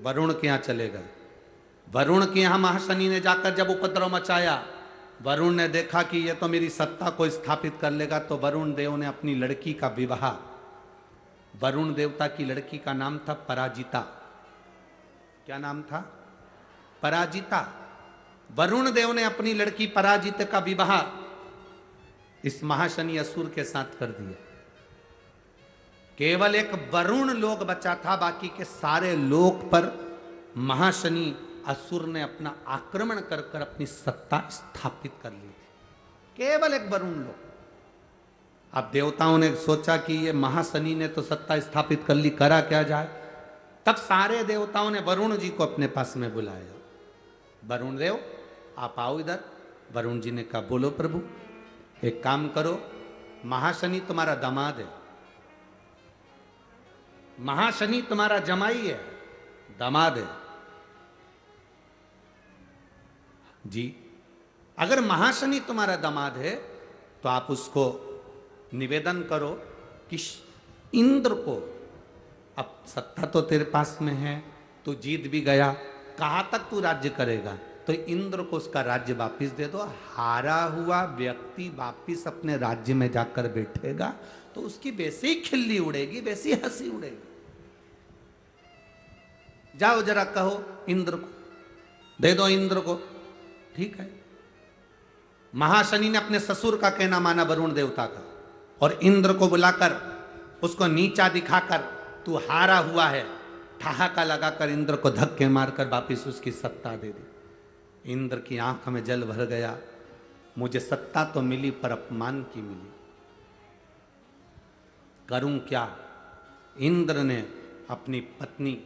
वरुण के यहां चले गए। वरुण के यहां महाशनि ने जाकर जब उपद्रव मचाया, वरुण ने देखा कि यह तो मेरी सत्ता को स्थापित कर लेगा, तो वरुण देव ने अपनी लड़की का विवाह, वरुण देवता की लड़की का नाम था पराजिता। क्या नाम था? पराजिता। वरुण देव ने अपनी लड़की पराजित का विवाह इस महाशनि असुर के साथ कर दिया। केवल एक वरुण लोक बचा था, बाकी के सारे लोक पर महाशनि असुर ने अपना आक्रमण कर कर अपनी सत्ता स्थापित कर ली थी। केवल एक वरुण लोक। अब देवताओं ने सोचा कि ये महाशनि ने तो सत्ता स्थापित कर ली, करा क्या जाए। तब सारे देवताओं ने वरुण जी को अपने पास में बुलाया। वरुण देव, आप आओ इधर। वरुण जी ने कहा, बोलो प्रभु, एक काम करो, महाशनि तुम्हारा दामाद है, महाशनि तुम्हारा जमाई है, दामाद है जी। अगर महाशनि तुम्हारा दामाद है तो आप उसको निवेदन करो कि इंद्र को, अब सत्ता तो तेरे पास में है, तू जीत भी गया, कहां तक तू राज्य करेगा, तो इंद्र को उसका राज्य वापिस दे दो। हारा हुआ व्यक्ति वापिस अपने राज्य में जाकर बैठेगा तो उसकी वैसे ही खिल्ली उड़ेगी, वैसी हंसी उड़ेगी। जाओ जरा कहो इंद्र को, दे दो इंद्र को। ठीक है। महाशनि ने अपने ससुर का कहना माना, वरुण देवता का, और इंद्र को बुलाकर उसको नीचा दिखाकर, तू हारा हुआ है, ठहाका लगाकर इंद्र को धक्के मारकर वापिस उसकी सत्ता दे दी। इंद्र की आंख में जल भर गया। मुझे सत्ता तो मिली पर अपमान की मिली, करूं क्या। इंद्र ने अपनी पत्नी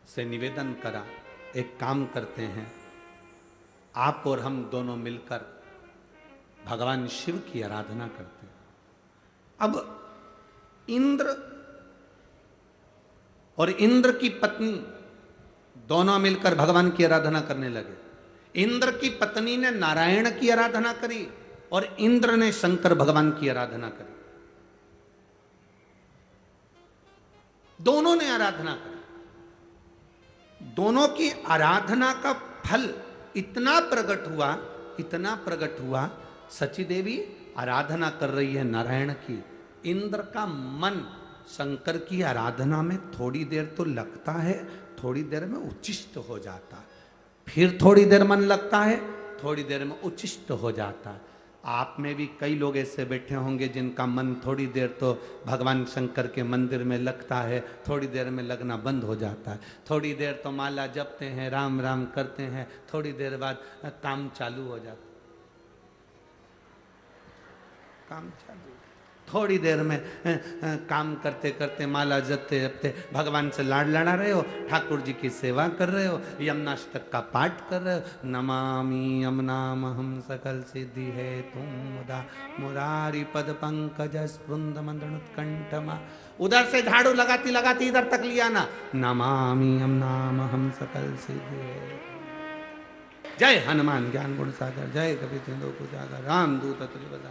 से निवेदन करा, एक काम करते हैं, आप और हम दोनों मिलकर भगवान शिव की आराधना करते हैं। अब इंद्र और इंद्र की पत्नी दोनों मिलकर भगवान की आराधना करने लगे। इंद्र की पत्नी ने नारायण की आराधना करी और इंद्र ने शंकर भगवान की आराधना करी। दोनों ने आराधना करी। दोनों की आराधना का फल इतना प्रकट हुआ। सची देवी आराधना कर रही है नारायण की, इंद्र का मन शंकर की आराधना में थोड़ी देर तो लगता है, थोड़ी देर में उच्चिष्ट हो जाता है, फिर थोड़ी देर मन लगता है, थोड़ी देर में उच्चिष्ट हो जाता है। आप में भी कई लोग ऐसे बैठे होंगे जिनका मन थोड़ी देर तो भगवान शंकर के मंदिर में लगता है, थोड़ी देर में लगना बंद हो जाता है। थोड़ी देर तो माला जपते हैं, राम राम करते हैं, थोड़ी देर बाद काम चालू हो जाता है, काम चालू। थोड़ी देर में काम करते करते माला जपते जपते भगवान से लाड़ लड़ा रहे हो, ठाकुर जी की सेवा कर रहे हो, यमुनाष्टक का पाठ कर रहे हो, नमामि यमुनामहं सकल सिद्धि है तुम मुदा मुरारी पद पंकज स्पृंद मंद्रणोत्कंठमा। उधर से झाड़ू लगाती लगाती इधर तक लिया ना, नमामि यमुनामहं सकल सिद्धि है। जय हनुमान ज्ञान गुण सागर, जय कपि तिंदो को जागर, राम दूत अतुलित बल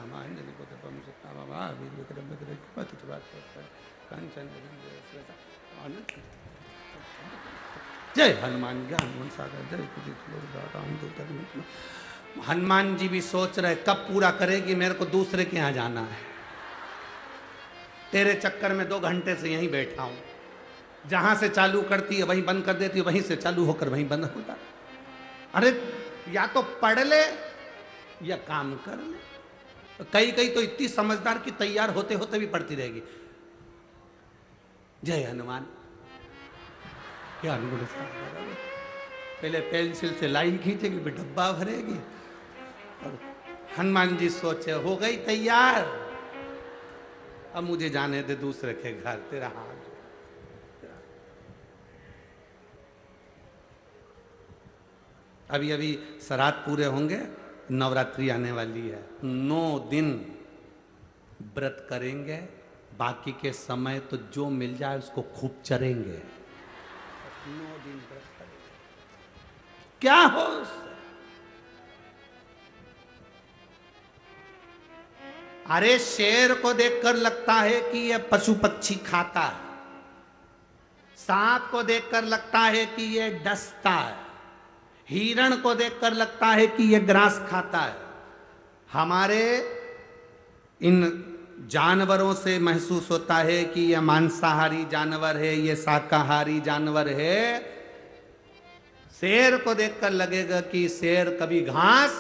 जय हनुमान ज्ञान गुण सागर, जय कपि राम दूत। हनुमान जी भी सोच रहे कब पूरा करेगी, मेरे को दूसरे के यहाँ जाना है, तेरे चक्कर में 2 घंटे से यहीं बैठा हूं, जहां से चालू करती है वहीं बंद कर देती है, वहीं से चालू होकर वहीं बंद होता। अरे या तो पढ़ ले या काम कर ले। कई कई तो इतनी समझदार कि तैयार होते होते भी पढ़ती रहेगी। जय हनुमान, क्या अनुगुण, पहले पेंसिल से लाइन खींचेगी, फिर डब्बा भरेगी। और हनुमान जी सोचे हो गई तैयार, अब मुझे जाने दे दूसरे के घर, तेरा हाथ। अभी अभी श्राद्ध पूरे होंगे, नवरात्रि आने वाली है, 9 दिन व्रत करेंगे, बाकी के समय तो जो मिल जाए उसको खूब चरेंगे। 9 दिन व्रत करेंगे, क्या हो उससे? अरे शेर को देखकर लगता है कि यह पशु पक्षी खाता है, सांप को देखकर लगता है कि यह डसता है, हिरण को देखकर लगता है कि यह ग्रास खाता है। हमारे इन जानवरों से महसूस होता है कि यह मांसाहारी जानवर है, यह शाकाहारी जानवर है। शेर को देखकर लगेगा कि शेर कभी घास,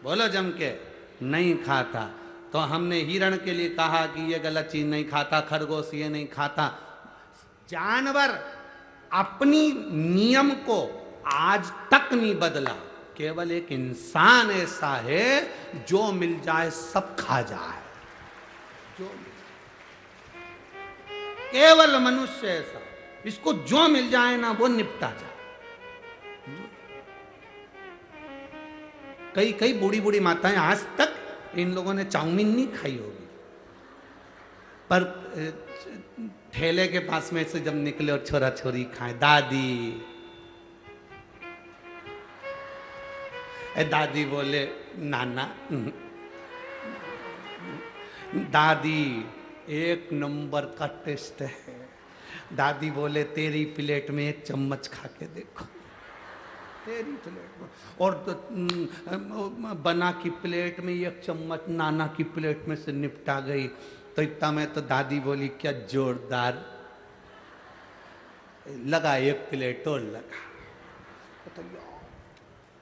बोलो जम के, नहीं खाता। तो हमने हिरण के लिए कहा कि यह गलत चीज नहीं खाता, खरगोश ये नहीं खाता। जानवर अपनी नियम को आज तक नहीं बदला, केवल एक इंसान ऐसा है जो मिल जाए सब खा जाए, जो केवल मनुष्य ऐसा, इसको जो मिल जाए ना वो निपटा जाए। कई कई बूढ़ी बूढ़ी माताएं आज तक इन लोगों ने चाउमीन नहीं खाई होगी, पर ठेले के पास में से जब निकले और छोरा छोरी खाए, दादी दादी बोले नाना, दादी 1 नंबर का टेस्ट है। दादी बोले तेरी प्लेट में 1 चम्मच खा के देखो, तेरी प्लेट में, और बना की प्लेट में 1 चम्मच नाना की प्लेट में से निपटा गई। तो इतना में तो दादी बोली क्या जोरदार लगा, 1 प्लेट और लगा,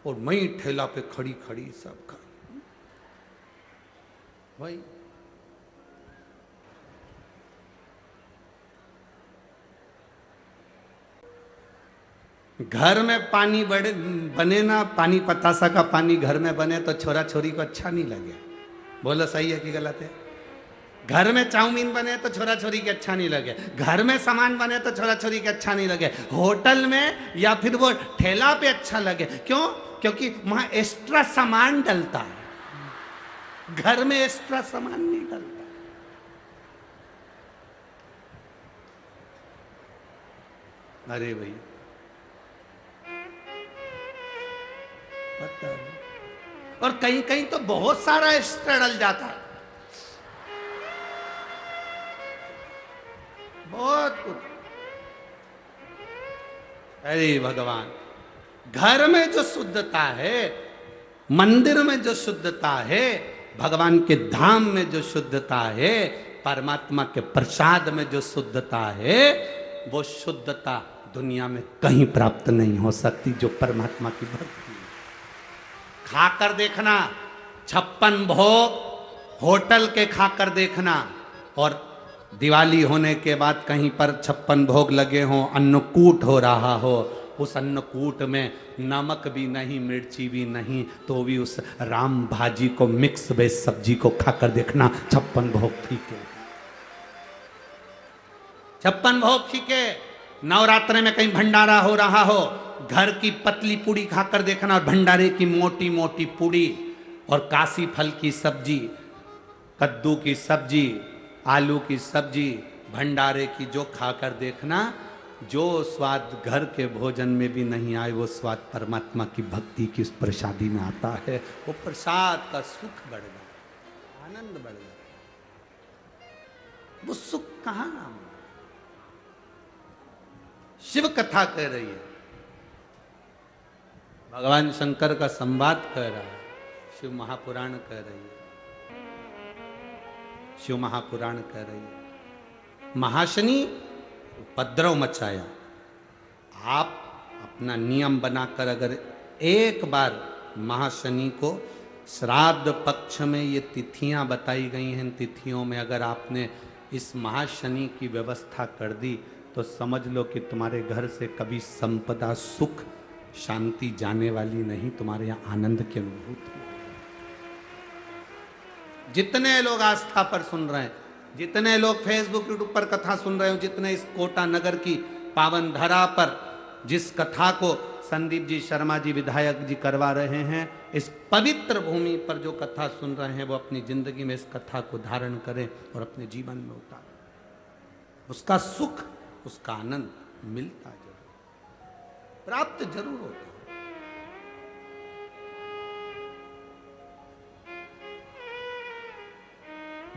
और मैं ठेला पे खड़ी खड़ी सब खाई भाई। घर में पानी बने ना, पानी पतासा का पानी घर में बने तो छोरा छोरी को अच्छा नहीं लगे, बोलो सही है कि गलत है? घर में चाउमीन बने तो छोरा छोरी के अच्छा नहीं लगे, घर में सामान बने तो छोरा छोरी के अच्छा नहीं लगे, होटल में या फिर वो ठेला पे अच्छा लगे। क्यों? क्योंकि वहां एक्स्ट्रा सामान डलता है, घर में एक्स्ट्रा सामान नहीं डलता। अरे भाई पता नहीं, और कहीं कहीं तो बहुत सारा एक्स्ट्रा डल जाता है, बहुत कुछ। अरे भगवान, घर में जो शुद्धता है, मंदिर में जो शुद्धता है, भगवान के धाम में जो शुद्धता है, परमात्मा के प्रसाद में जो शुद्धता है, वो शुद्धता दुनिया में कहीं प्राप्त नहीं हो सकती जो परमात्मा की भक्ति है। खाकर देखना, 56 भोग होटल के खाकर देखना, और दिवाली होने के बाद कहीं पर 56 भोग लगे हों, अन्नकूट हो रहा हो, उस अन्नकूट में नमक भी नहीं, मिर्ची भी नहीं, तो भी उस राम भाजी को, मिक्स वेज सब्जी को खाकर देखना, 56 भोग फीके, 56 भोग फीके। नवरात्र में कहीं भंडारा हो रहा हो, घर की पतली पूड़ी खाकर देखना और भंडारे की मोटी मोटी पूड़ी, और काशी फल की सब्जी, कद्दू की सब्जी, आलू की सब्जी, भंडारे की जो खाकर देखना, जो स्वाद घर के भोजन में भी नहीं आए, वो स्वाद परमात्मा की भक्ति की उस प्रसादी में आता है। वो प्रसाद का सुख बढ़ गया, आनंद बढ़ गया। वो सुख कहां नाम, शिव कथा कह रही है, भगवान शंकर का संवाद कह रहा है, शिव महापुराण कह रही है, शिव महापुराण कह रही है। महाशनि उपद्रव मचाया, आप अपना नियम बनाकर अगर एक बार महाशनि को, श्राद्ध पक्ष में ये तिथियां बताई गई हैं, तिथियों में अगर आपने इस महाशनि की व्यवस्था कर दी, तो समझ लो कि तुम्हारे घर से कभी संपदा, सुख, शांति जाने वाली नहीं, तुम्हारे यहाँ आनंद की अनुभूति। जितने लोग आस्था पर सुन रहे हैं, जितने लोग फेसबुक यूट्यूब पर कथा सुन रहे हो, जितने इस कोटा नगर की पावन धरा पर जिस कथा को संदीप जी शर्मा जी विधायक जी करवा रहे हैं, इस पवित्र भूमि पर जो कथा सुन रहे हैं, वो अपनी जिंदगी में इस कथा को धारण करें और अपने जीवन में उतारें। उसका सुख, उसका आनंद मिलता जरूर, प्राप्त जरूर होता है।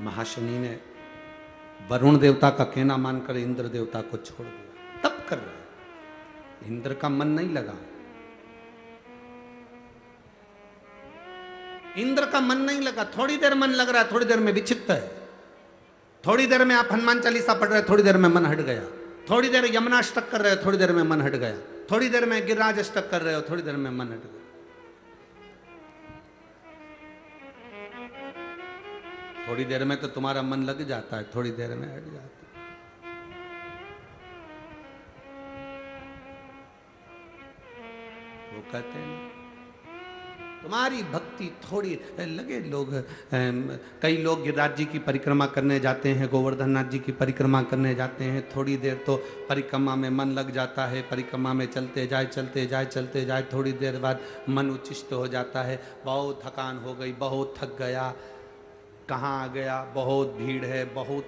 महाशनि ने वरुण देवता का कहना मानकर इंद्र देवता को छोड़ दिया, तब कर रहे। इंद्र का मन नहीं लगा, इंद्र का मन नहीं लगा, थोड़ी देर मन लग रहा है, थोड़ी देर में विक्षिप्त है, थोड़ी देर में आप हनुमान चालीसा पढ़ रहे, थोड़ी देर में मन हट गया, थोड़ी देर यमुनाष्टक कर रहे हो, थोड़ी देर में मन हट गया, थोड़ी देर में गिरिराज अष्टक कर रहे हो, थोड़ी देर में मन हट गया। थोड़ी देर में तो तुम्हारा मन लग जाता है, थोड़ी देर में हट जाता है। वो कहते हैं तुम्हारी भक्ति थोड़ी लगे। लोग, कई लोग गिरिराज जी की परिक्रमा करने जाते हैं, गोवर्धन नाथ जी की परिक्रमा करने जाते हैं, थोड़ी देर तो परिक्रमा में मन लग जाता है, परिक्रमा में चलते जाए चलते जाए चलते जाए, थोड़ी देर बाद मन उच्चिष्ट हो जाता है, बहुत थकान हो गई, बहुत थक गया, कहाँ आ गया, बहुत भीड़ है, बहुत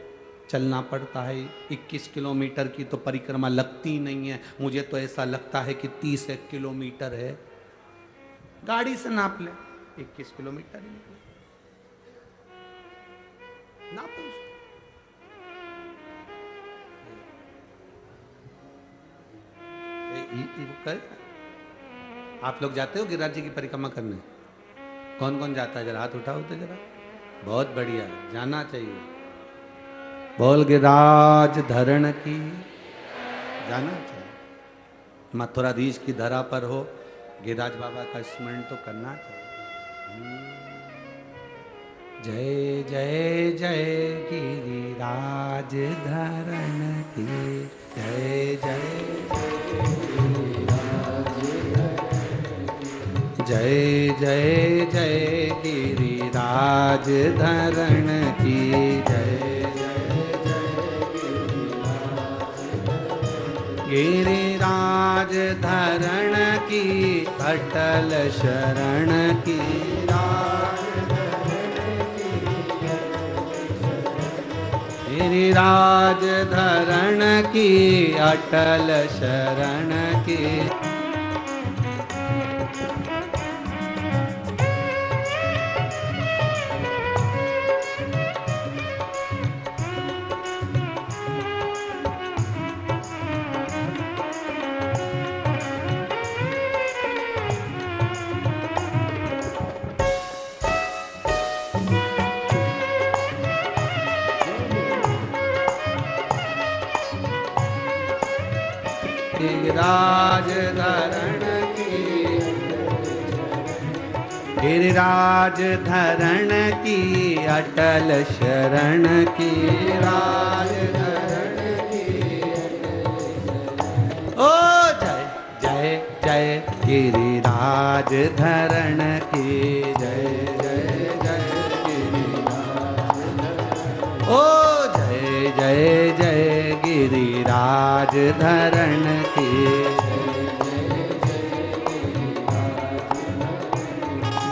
चलना पड़ता है, 21 किलोमीटर की तो परिक्रमा लगती नहीं है, मुझे तो ऐसा लगता है कि 30 किलोमीटर है, गाड़ी से नाप ले, 21 किलोमीटर ही नापो। आप लोग जाते हो गिरिराज जी की परिक्रमा करने? कौन कौन जाता है? जरा हाथ उठाओ तो जरा। बहुत बढ़िया, जाना चाहिए। बोल गिरिराज धरण की, जाना चाहिए। मथुराधीश की धरा पर हो, गिरिराज बाबा का स्मरण तो करना चाहिए। जय जय जय गिरिराज धरण की, जय जय जय जय गिरिराज धरण की, जय गिरिराज धरण की, अटल शरण की, गिरिराज धरण की, अटल शरण की। गिरिराज धरण की, गिरिराज धरण की अटल शरण की, राज धरण की। ओ जय जय जय गिरिराज धरण की, जय जय जय गिरिराज। ओ जय जय जय गिरिराज धरण की।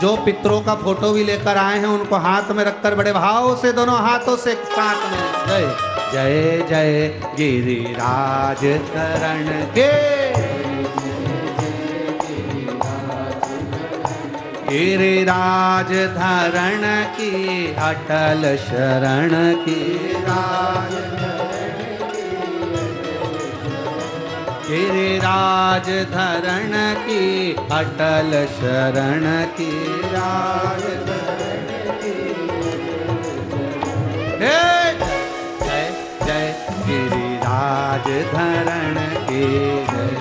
जो पितरों का फोटो भी लेकर आए हैं उनको हाथ में रखकर बड़े भाव से दोनों हाथों से साथ में जय जय जय गिरिराज धरण के, गिरिराज धरण की अटल शरण की, राज गिरिराज धरण की अटल शरण की, राज धरण की। जय जय गिरिराज धरण की, जय।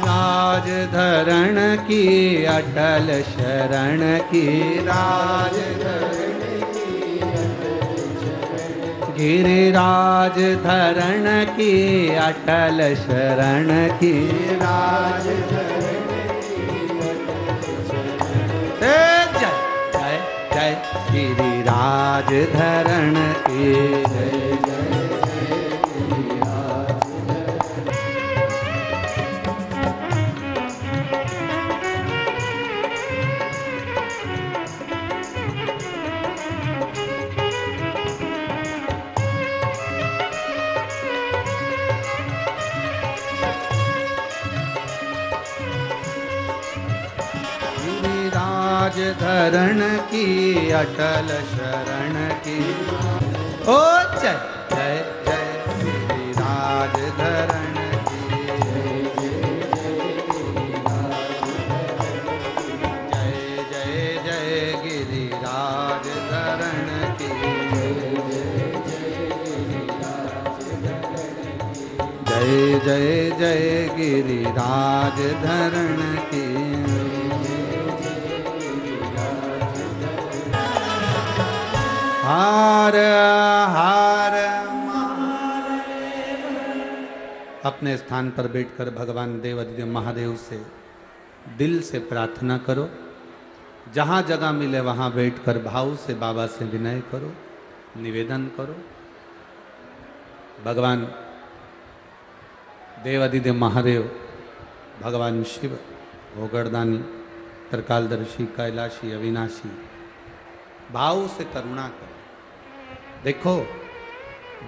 राज धरण की अटल शरण की, राज धरण की गिरिराज धरण की अटल शरण की, राज धरण की। जय जय जय गिरिराज धरण की, जय जय। गिरिराज धरण की अटल शरण की। ओ जय जय जय गिरिराज धरण की, जय जय जय गिरिराज धरण की, जय जय जय गिरिराज धरण की। हार हार अपने स्थान पर बैठकर भगवान देवाधिदेव महादेव से दिल से प्रार्थना करो। जहाँ जगह मिले वहाँ बैठकर भाव से बाबा से विनय करो, निवेदन करो। भगवान देवाधिदेव महादेव, भगवान शिव, भोगड़दानी, त्रिकालदर्शी, कैलाशी, अविनाशी, भाव से करुणा करो। देखो,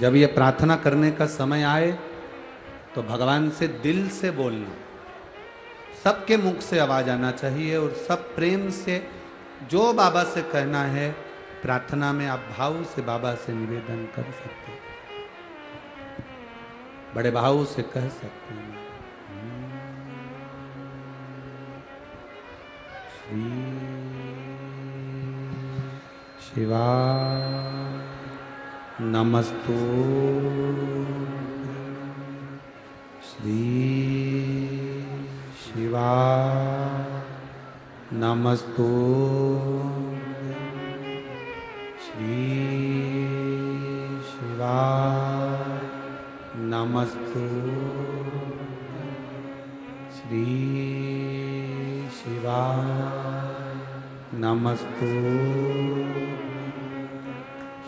जब ये प्रार्थना करने का समय आए तो भगवान से दिल से बोलना, सबके मुख से आवाज आना चाहिए और सब प्रेम से जो बाबा से कहना है प्रार्थना में आप भाव से बाबा से निवेदन कर सकते हैं, बड़े भाव से कह सकते हैं। श्री शिवाय नमस्तु, श्री शिवाय नमस्तु, श्री शिवाय नमस्तुभ्यं। श्री शिवाय नमस्तुभ्यं।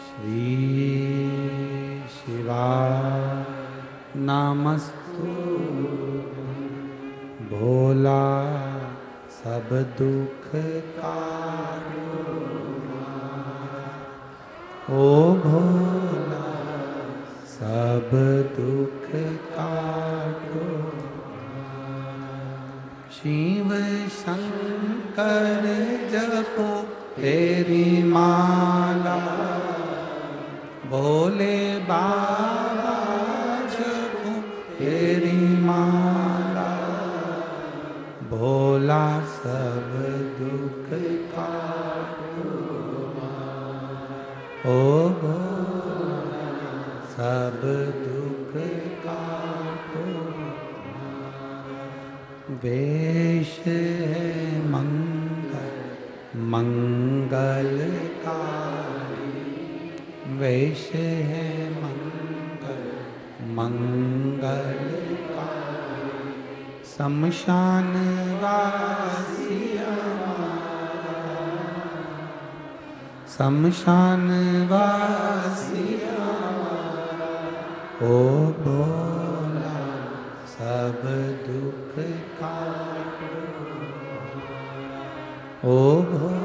श्री शिवाय नमस्तुभ्यं। भोला सब दुख काटो, ओ भोला सब दुख काटो। शिव शंकर जपो तेरी माला, भोले बाबा जपो तेरी माला। भोला सब दुख काटो, ओ भोला सब दुख काटो। वेश है मंगल मंगलकारी, वेश है मंगल मंगलकारी। शमशान वासिया, शमशान वासिया, ओ भोला सब दुख काटो, ओ भोला